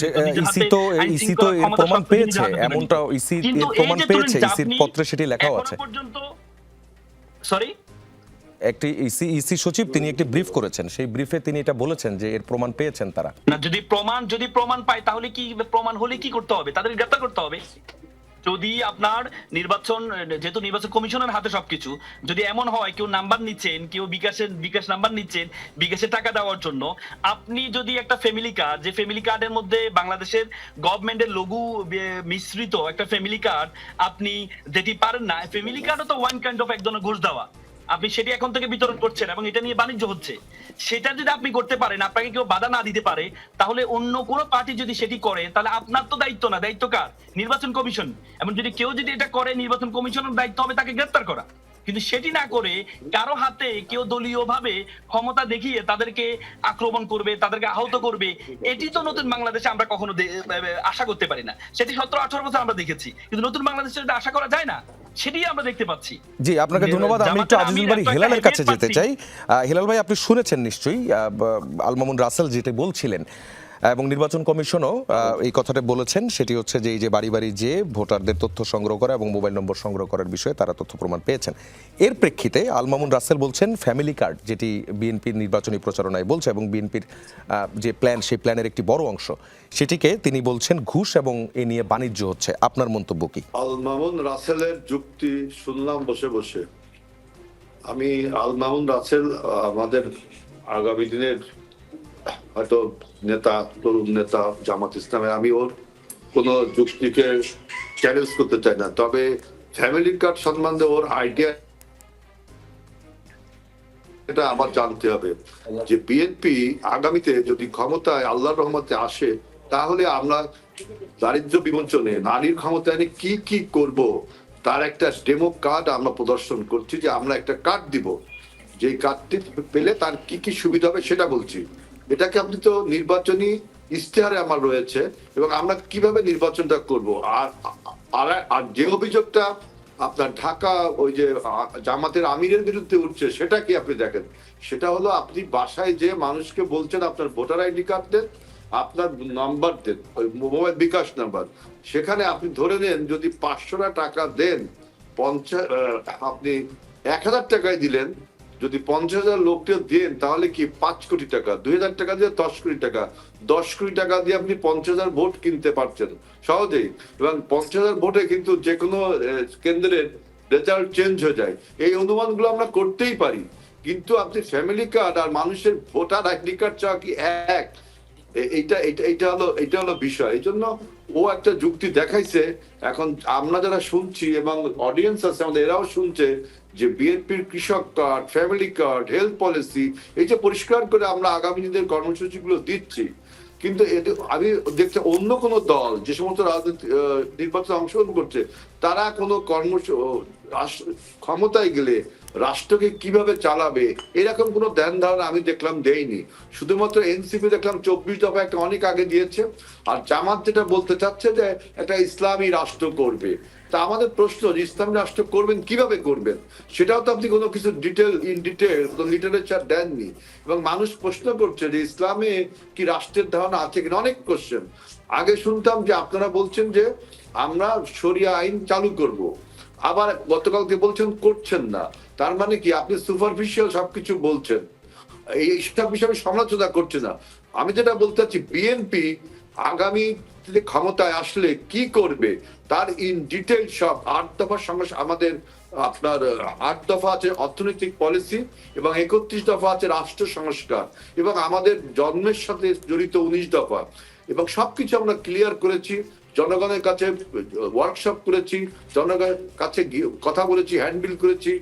একটি ইসি সচিব তিনি একটি ব্রিফ করেছেন, সেই ব্রিফে তিনি এটা বলেছেন যে এর প্রমাণ পেয়েছেন তারা। না, যদি প্রমাণ পায় তাহলে কি, প্রমাণ হলে কি করতে হবে? তাদের গ্রেফতার করতে হবে। যদি আপনার নির্বাচন, যেহেতু নির্বাচন কমিশনের হাতে সবকিছু, যদি এমন হয় কেউ নাম্বার নিচ্ছেন, কেউ বিকাশ নাম্বার নিচ্ছেন বিকাশে টাকা দেওয়ার জন্য, আপনি যদি একটা ফ্যামিলি কার্ড, যে ফ্যামিলি কার্ডের মধ্যে বাংলাদেশের গভর্নমেন্টের লোগো মিশ্রিত একটা ফ্যামিলি কার্ড আপনি যেটি পারেন না, ফ্যামিলি কার্ডও তো ওয়ান কাইন্ড অফ এক ধরনের ঘুষ দেওয়া, আপনি সেটি এখন থেকে বিতরণ করছেন এবং এটা নিয়ে বাণিজ্য হচ্ছে, সেটা যদি আপনি করতে পারেন, আপনাকে কেউ বাধা না দিতে পারে, তাহলে অন্য কোনো পার্টি যদি সেটি করে তাহলে আপনার তো দায়িত্ব না, দায়িত্ব কার? নির্বাচন কমিশন। এবং যদি কেউ যদি এটা করে, নির্বাচন কমিশনের দায়িত্ব হবে তাকে গ্রেফতার করা। কিন্তু সেটি না করে কারো হাতে কেউ দলীয় ভাবে ক্ষমতা দেখিয়ে তাদেরকে আক্রমণ করবে, তাদেরকে আহত করবে, এটি তো নতুন বাংলাদেশে আমরা কখনো আশা করতে পারি না। সেটি 17-18 বছর আমরা দেখেছি, কিন্তু নতুন বাংলাদেশে এটা আশা করা যায় না, সেটি আমরা দেখতে পাচ্ছি। জি, আপনাকে ধন্যবাদ। আমি একটু আজিজুল বাড়ি হেলালের কাছে যেতে চাই। হেলাল ভাই, আপনি শুনেছেন নিশ্চয়ই আল মামুন রাসেল যেটা বলছিলেন, এবং নির্বাচন কমিশনও এই কথাটা বলেছেন, সেটি হচ্ছে যে এই যে বাড়ি বাড়ি যে ভোটারদের তথ্য সংগ্রহ করা এবং মোবাইল নম্বর সংগ্রহ করার বিষয়ে তারা তথ্য প্রমাণ পেয়েছেন। এর প্রেক্ষিতে আল মামুন রাসেল বলছেন ফ্যামিলি কার্ড, যেটি বিএনপির নির্বাচনী প্রচারণায় বলছে এবং বিএনপির যে প্ল্যান, সেই প্ল্যানের একটি বড় অংশ, সেটিকে তিনি বলছেন ঘুষ এবং এ নিয়ে বাণিজ্য হচ্ছে। আপনার মন্তব্য কি? আল মামুন রাসেলের যুক্তি শুনলাম বসে বসে। আমি আল মামুন রাসেল আমাদের আগামী দিনের হয়তো নেতা, তরুণ নেতা জামাত ইসলামের, আমি ওর কোনো যুক্তিকে চ্যালেঞ্জ করতে চাই না, তবে ফ্যামিলি কার্ড সম্বন্ধে ওর আইডিয়া এটা আমার জানতে হবে যে বিএনপি আগামীতে যদি ক্ষমতায় আল্লাহর রহমতে আসে, তাহলে আমরা দারিদ্র্য বিমোচনে, নারীর ক্ষমতায়নে কি কি করব তার একটা ডেমো কার্ড আমরা প্রদর্শন করছি, যে আমরা একটা কার্ড দিব, যে কার্ডটি পেলে তার কি কি সুবিধা হবে সেটা বলছি। এটাকে আপনি তো নির্বাচনী ইশতেহারে আমার রয়েছে, এবং আমরা কিভাবে নির্বাচনটা করব। আর আর যে অভিযোগটা আপনার ঢাকা ওই যে জামাতের আমিরের বিরুদ্ধে উঠছে, সেটা কি আপনি দেখেন, সেটা হলো আপনি বাসায় যে মানুষকে বলছেন আপনার ভোটার আইডি কার্ড দেন, আপনার নাম্বার দেন, ওই মোবাইল বিকাশ নাম্বার, সেখানে আপনি ধরে নেন যদি 500 টাকা দেন, আপনি 1000 টাকায় দিলেন, যদি 50,000 লোককে দেন তাহলে কি 5 কোটি টাকা, 2000 টাকা দিয়ে 10 কোটি টাকা, 10 কোটি টাকা দিয়ে আপনি 50,000 ভোট কিনতে পারছেন সহজেই, এবং 50,000 ভোটে কিন্তু যে কোনো কেন্দ্রের রেজাল্ট চেঞ্জ হয়ে যায়। এই অনুমানগুলো আমরা করতেই পারি, কিন্তু আপনি ফ্যামিলি কার্ড আর মানুষের ভোটার আইডি কার্ড চাওয়া কি এক? এটা হলো বিষয়। এই জন্য ও একটা যুক্তি দেখাইছে। এখন আমরা যারা শুনছি এবং অডিয়েন্স আছে আমাদের, এরাও শুনছে যে বিএনপির কৃষক card, family card, health policy, এই যে পরিষ্কার করে আমরা আগামী দিনের কর্মসূচিগুলো দিচ্ছি, কিন্তু আমি দেখছি অন্য কোন দল যে সমস্ত রাজনৈতিক নির্বাচনে অংশগ্রহণ করছে, তারা কোনো ক্ষমতায় গেলে রাষ্ট্রকে কিভাবে চালাবে এরকম কোনো ধ্যান ধারণা আমি দেখলাম দেয়নি। শুধুমাত্র এনসিপি দেখলাম 24 দফা একটা অনেক আগে দিয়েছে, আর জামাত যেটা বলতে চাচ্ছে যে একটা ইসলামী রাষ্ট্র করবে। তা আমাদের প্রশ্ন, যে ইসলামী রাষ্ট্র করবেন কিভাবে করবেন, সেটাও তো আপনি কোনো কিছু ডিটেল লিটারেচার দেননি, এবং মানুষ প্রশ্ন করছে যে ইসলামে কি রাষ্ট্রের ধারণা আছে কিনা, অনেক কোশ্চেন। আগে শুনতাম যে আপনারা বলছেন যে আমরা শরিয়া আইন চালু করব, আবার গতকালকে বলছেন করছেন না, তার মানে কি আপনি সুপারফিশিয়াল সবকিছু বলছেন, এই সব বিষয়ে সমালোচনা করছে না। আমি যেটা বলতে চাচ্ছি, বিএনপি আগামী ক্ষমতায় আসলে কি করবে তার ইন ডিটেল সব 8 দফার সঙ্গে আমাদের আপনার 8 দফা আছে অর্থনৈতিক পলিসি, এবং 31 দফা আছে রাষ্ট্র সংস্কার, এবং আমাদের জন্মের সাথে জড়িত 19 দফা, এবং সবকিছু আমরা ক্লিয়ার করেছি, জনগণের কাছে ওয়ার্কশপ করেছি, জনগণের কাছে কথা বলেছি, হ্যান্ডবিল করেছি,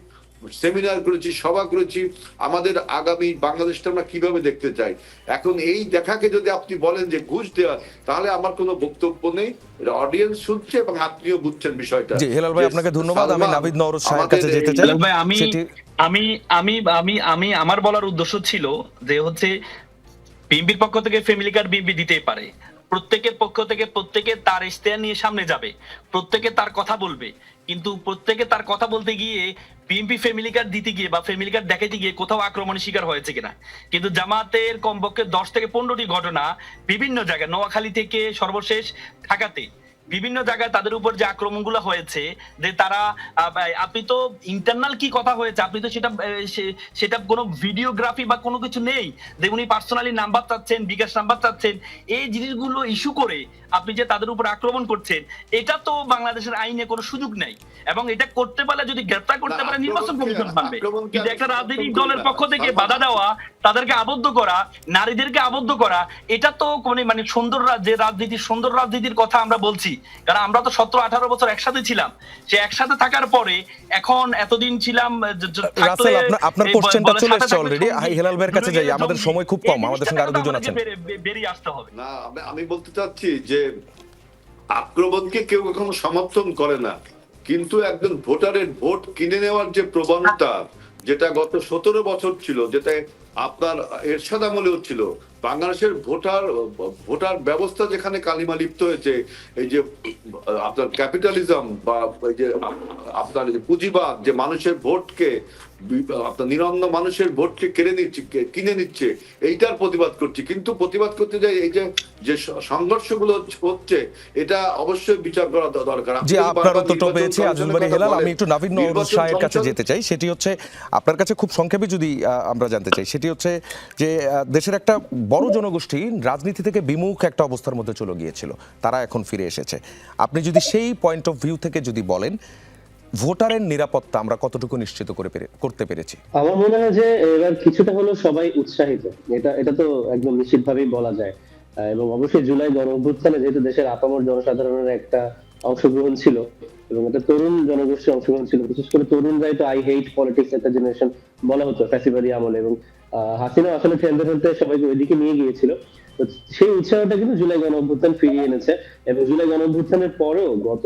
সেমিনার করেছি, সভা করেছি, আমাদের আগামী বাংলাদেশটা আমরা কিভাবে দেখতে চাই। এখন এই দেখাকে যদি আপনি বলেন যে ঘুষ দেওয়া, তাহলে আমার কোনো বক্তব্য নেই, অডিয়েন্স শুনছে এবং আপনিও বুঝছেন বিষয়টা। জি, হেলাল ভাই, আপনাকে ধন্যবাদ। আমি নাভিদ নওরোজ শাহের কাছে যেতে চাই। ভাই, আমি আমার বলার উদ্দেশ্য ছিল যে হচ্ছে বিএনপির পক্ষ থেকে ফ্যামিলি কার্ড বিএনপি দিতেই পারে, প্রত্যেকের পক্ষ থেকে প্রত্যেকে তার ইশতেহার নিয়ে সামনে যাবে, প্রত্যেকে তার কথা বলবে, কিন্তু প্রত্যেকে তার কথা বলতে গিয়ে বিএনপি ফ্যামিলি কার্ড দিতে গিয়ে বা ফ্যামিলি কার্ড দেখাতে গিয়ে কোথাও আক্রমণের শিকার হয়েছে কিনা। কিন্তু জামাতের কমপক্ষে 10 থেকে 15টি ঘটনা বিভিন্ন জায়গায়, নোয়াখালী থেকে সর্বশেষ ঢাকাতে, বিভিন্ন জায়গায় তাদের উপর যে আক্রমণগুলো হয়েছে, যে তারা আপনি তো ইন্টারনাল কি কথা হয়েছে আপনি তো সেটা কোনো ভিডিওগ্রাফি বা কোনো কিছু নেই, যে উনি পার্সোনালি নাম্বার চাচ্ছেন, বিকাশ নাম্বার চাচ্ছেন, এই জিনিসগুলো ইস্যু করে আপনি যে তাদের উপর আক্রমণ করছেন, এটা তো বাংলাদেশের আইনে কোনো সুযোগ নেই। এবং এটা করতে পারলে, যদি গ্রেফতার করতে পারে, নির্বাচন কমিশন মানবে। কিন্তু একটা রাজনৈতিক দলের পক্ষ থেকে বাধা দেওয়া, তাদেরকে আবদ্ধ করা, নারীদেরকে আবদ্ধ করা, এটা তো মানে সুন্দর যে রাজনীতি, সুন্দর রাজনীতির কথা আমরা বলছি, কারণ আমরা তো 17-18 বছর একসাথে ছিলাম। সে একসাথে থাকার পরে এখন এতদিন ছিলাম, রাসেল, আপনার কোশ্চেনটা চলে এসেছে অলরেডি। হেলাল ভাইয়ের কাছে যাই, আমাদের সময় খুব কম, আমাদের সঙ্গে আরো দুজন আছেন। বেরিয়ে আসতে হবে না, আমি বলতে চাচ্ছি যে আক্রমণকে কেউ কখনো সমর্থন করে না, কিন্তু একজন ভোটারের ভোট কিনে নেওয়ার যে প্রবণতা, যেটা গত 17 বছর ছিল, যেটা আপনার এরশাদ আমলেও ছিল, বাংলাদেশের ভোটার ব্যবস্থা যেখানে কালিমা লিপ্ত হয়েছে, এই যে আপনার ক্যাপিটালিজম বা এই যে আপনার পুঁজিবাদ, যে মানুষের ভোটকে, আপনার নিরন্ন মানুষের ভোটকে কিনে নিচ্ছে, এইটার প্রতিবাদ করছি। কিন্তু প্রতিবাদ করতে যাই এই যে সংঘর্ষগুলো হচ্ছে, এটা অবশ্যই বিচার করা দরকার। জি, আপনার উত্তরটা পেয়েছি আজল বাড়ি হেলাল। আমি একটু নাভিদ নওরোজ শাহের কাছে যেতে চাই। সেটি হচ্ছে আপনার কাছে খুব সংক্ষেপে যদি আমরা জানতে চাই, সেটি হচ্ছে যে দেশের একটা বড় জনগোষ্ঠী রাজনীতি থেকে বিমুখ একটা অবস্থার মধ্যে চলে গিয়েছিল, তারা এখন ফিরে এসেছে। আপনি যদি সেই পয়েন্ট অফ ভিউ থেকে যদি বলেন, ভোটারের নিরাপত্তা আমরা কতটুকু নিশ্চিত করতে পেরেছি? আমার মনে হয় যে এবার কিছুটা হলেও সবাই উৎসাহিত, এটা তো একদম নিশ্চিতভাবেই বলা যায়। এবং অবশ্যই জুলাই গণ অভ্যুত্থানে যেহেতু দেশের আপামর জনসাধারণের একটা অংশগ্রহণ ছিল, এবং এটা তরুণ জনগোষ্ঠীর অংশগ্রহণ ছিল, বিশেষ করে তরুণরাই তো আই হেট পলিটিক্স একটা জেনারেশন বলা হতো ফ্যাসিবাদী আমলে, এবং হাসিনা আসলে ঠেলতে ঠেলতে সবাইকে ওইদিকে নিয়ে গিয়েছিল। তো সেই উৎসাহটা কিন্তু জুলাই গণ অভ্যুত্থান ফিরিয়ে এনেছে। এবং জুলাই গণ অভ্যুত্থানের পরেও গত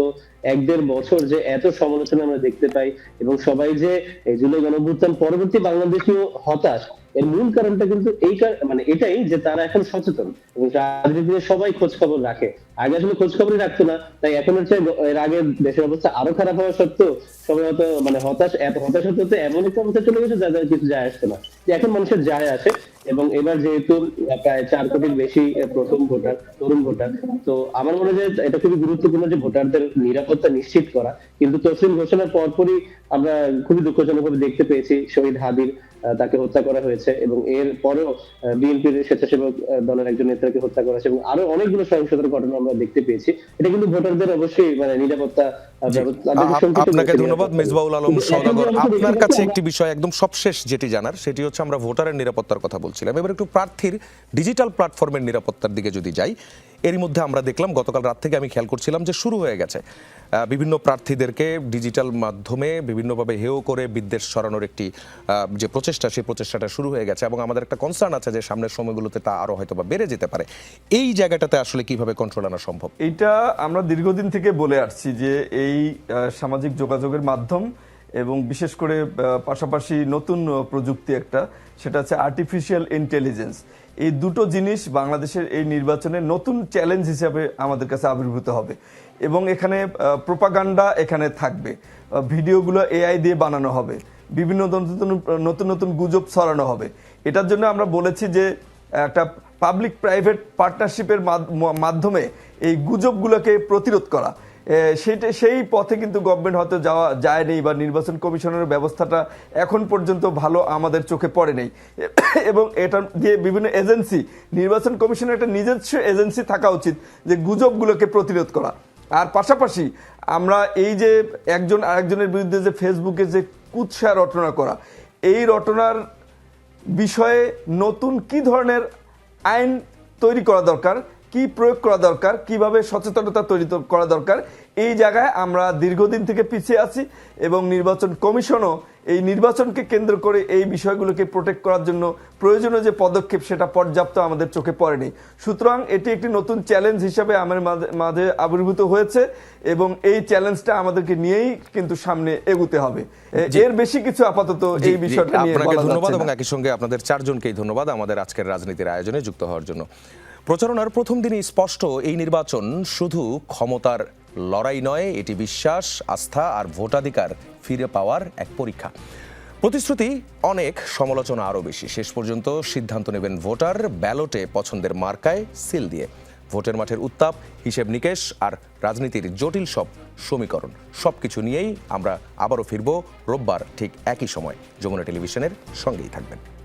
1-1.5 বছর যে এত সমালোচনা আমরা দেখতে পাই, এবং সবাই যে এই জুলাই গণ অভ্যুত্থান পরবর্তী বাংলাদেশীয় হতাশ, এর মূল কারণটা কিন্তু এটাই যে তারা এখন সচেতন এবং রাজনীতিতে সবাই খোঁজ খবর রাখে। আগে আসলে খোঁজ খবরই রাখতো না, তাই এখন হচ্ছে এর আগে দেশের অবস্থা আরো খারাপ হওয়া সত্ত্বেও সবাই হয়তো হতাশ হতে এমন একটা অবস্থা চলে গেছে যাদের কিছু যায় আসছে না, যে এখন মানুষের যায় আসে। এবং এবার যেহেতু প্রায় 4 কোটির বেশি প্রথম ভোটার, তরুণ ভোটার, তো আমার মনে হয় এটা খুবই গুরুত্বপূর্ণ যে ভোটারদের নিরাপত্তা নিশ্চিত করা। কিন্তু তফসিল ঘোষণার পরপরই আমরা খুবই দুঃখজনকভাবে দেখতে পেয়েছি শহীদ হাদির তাকে হত্যা করা হয়েছে, এবং এর পরেও বিএনপির স্বেচ্ছাসেবক দলের একজন নেতাকে হত্যা করা হয়েছে, এবং আরো অনেকগুলো সহিংসতার ঘটনা আমরা দেখতে পেয়েছি। এটা কিন্তু ভোটারদের অবশ্যই নিরাপত্তা। আপনাকে ধন্যবাদ মেজবাউল আলম সওদাগর। আপনার কাছে একটি বিষয় একদম সবশেষ যেটি জানার, সেটি হচ্ছে আমরা ভোটারের নিরাপত্তার কথা বলছিলাম, এবার একটু প্রার্থীর ডিজিটাল প্ল্যাটফর্মের নিরাপত্তার দিকে যদি যাই। এরই মধ্যে আমরা দেখলাম, গতকাল রাত থেকে আমি খেয়াল করছিলাম যে শুরু হয়ে গেছে বিভিন্ন প্রার্থীদেরকে ডিজিটাল মাধ্যমে বিভিন্নভাবে হেয় করে বিদ্বেষ ছড়ানোর একটি যে প্রচেষ্টা, সেই প্রচেষ্টাটা শুরু হয়ে গেছে, এবং আমাদের একটা কনসার্ন আছে যে সামনের সময়গুলোতে তা আরো হয়তো বা বেড়ে যেতে পারে। এই জায়গাটাতে আসলে কিভাবে কন্ট্রোল আনা সম্ভব? এইটা আমরা দীর্ঘদিন থেকে বলে আসছি যে এই সামাজিক যোগাযোগের মাধ্যম এবং বিশেষ করে পাশাপাশি নতুন প্রযুক্তি একটা, সেটা হচ্ছে আর্টিফিশিয়াল ইন্টেলিজেন্স। এই দুটো জিনিস বাংলাদেশের এই নির্বাচনে নতুন চ্যালেঞ্জ হিসেবে আমাদের কাছে আবির্ভূত হবে, এবং এখানে প্রোপাগান্ডা এখানে থাকবে, ভিডিওগুলো এআই দিয়ে বানানো হবে, বিভিন্ন নতুন নতুন গুজব ছড়ানো হবে। এটার জন্য আমরা বলেছি যে একটা পাবলিক প্রাইভেট পার্টনারশিপের মাধ্যমে এই গুজবগুলোকে প্রতিরোধ করা, সেই পথে কিন্তু গভর্নমেন্ট হয়তো যায়নি, বা নির্বাচন কমিশনের ব্যবস্থাটা এখন পর্যন্ত ভালো আমাদের চোখে পড়ে নেই। এবং এটা দিয়ে বিভিন্ন এজেন্সি, নির্বাচন কমিশনের একটা নিজস্ব এজেন্সি থাকা উচিত যে গুজবগুলোকে প্রতিরোধ করা। আর পাশাপাশি আমরা এই যে একজন আরেকজনের বিরুদ্ধে যে ফেসবুকে যে কুৎসা রটনা করা, এই রটনার বিষয়ে নতুন কি ধরনের আইন তৈরি করা দরকার, কি প্রয়োগ করা দরকার, কিভাবে সচেতনতা তৈরি করা দরকার, এই জায়গায় আমরা দীর্ঘদিন থেকে পিছিয়ে আছি। এবং নির্বাচন কমিশনও এই নির্বাচনকে কেন্দ্র করে এই বিষয়গুলোকে প্রোটেক্ট করার জন্য প্রয়োজনীয় যে পদক্ষেপ, সেটা পর্যাপ্ত আমাদের চোখে পড়েনি। সুতরাং এটি একটি নতুন চ্যালেঞ্জ হিসাবে আমার মাঝে আবির্ভূত হয়েছে, এবং এই চ্যালেঞ্জটা আমাদেরকে নিয়েই কিন্তু সামনে এগুতে হবে। এর বেশি কিছু আপাতত এই বিষয়টা নিয়ে বলা যাচ্ছে না। ধন্যবাদ, এবং একই সঙ্গে আপনাদের চারজনকেই ধন্যবাদ আমাদের আজকের রাজনীতির আয়োজনে যুক্ত হওয়ার জন্য। প্রচারণার প্রথম দিনই স্পষ্ট, এই নির্বাচন শুধু ক্ষমতার লড়াই নয়, এটি বিশ্বাস, আস্থা আর ভোটাধিকার ফিরে পাওয়ার এক পরীক্ষা। প্রতিশ্রুতি অনেক, সমালোচনা আরও বেশি। শেষ পর্যন্ত সিদ্ধান্ত নেবেন ভোটার, ব্যালটে পছন্দের মার্কায় সিল দিয়ে। ভোটের মাঠের উত্তাপ, হিসেব নিকেশ আর রাজনীতির জটিল সব সমীকরণ সবকিছু নিয়েই আমরা আবারও ফিরব রোববার ঠিক একই সময়। যমুনা টেলিভিশনের সঙ্গেই থাকবেন।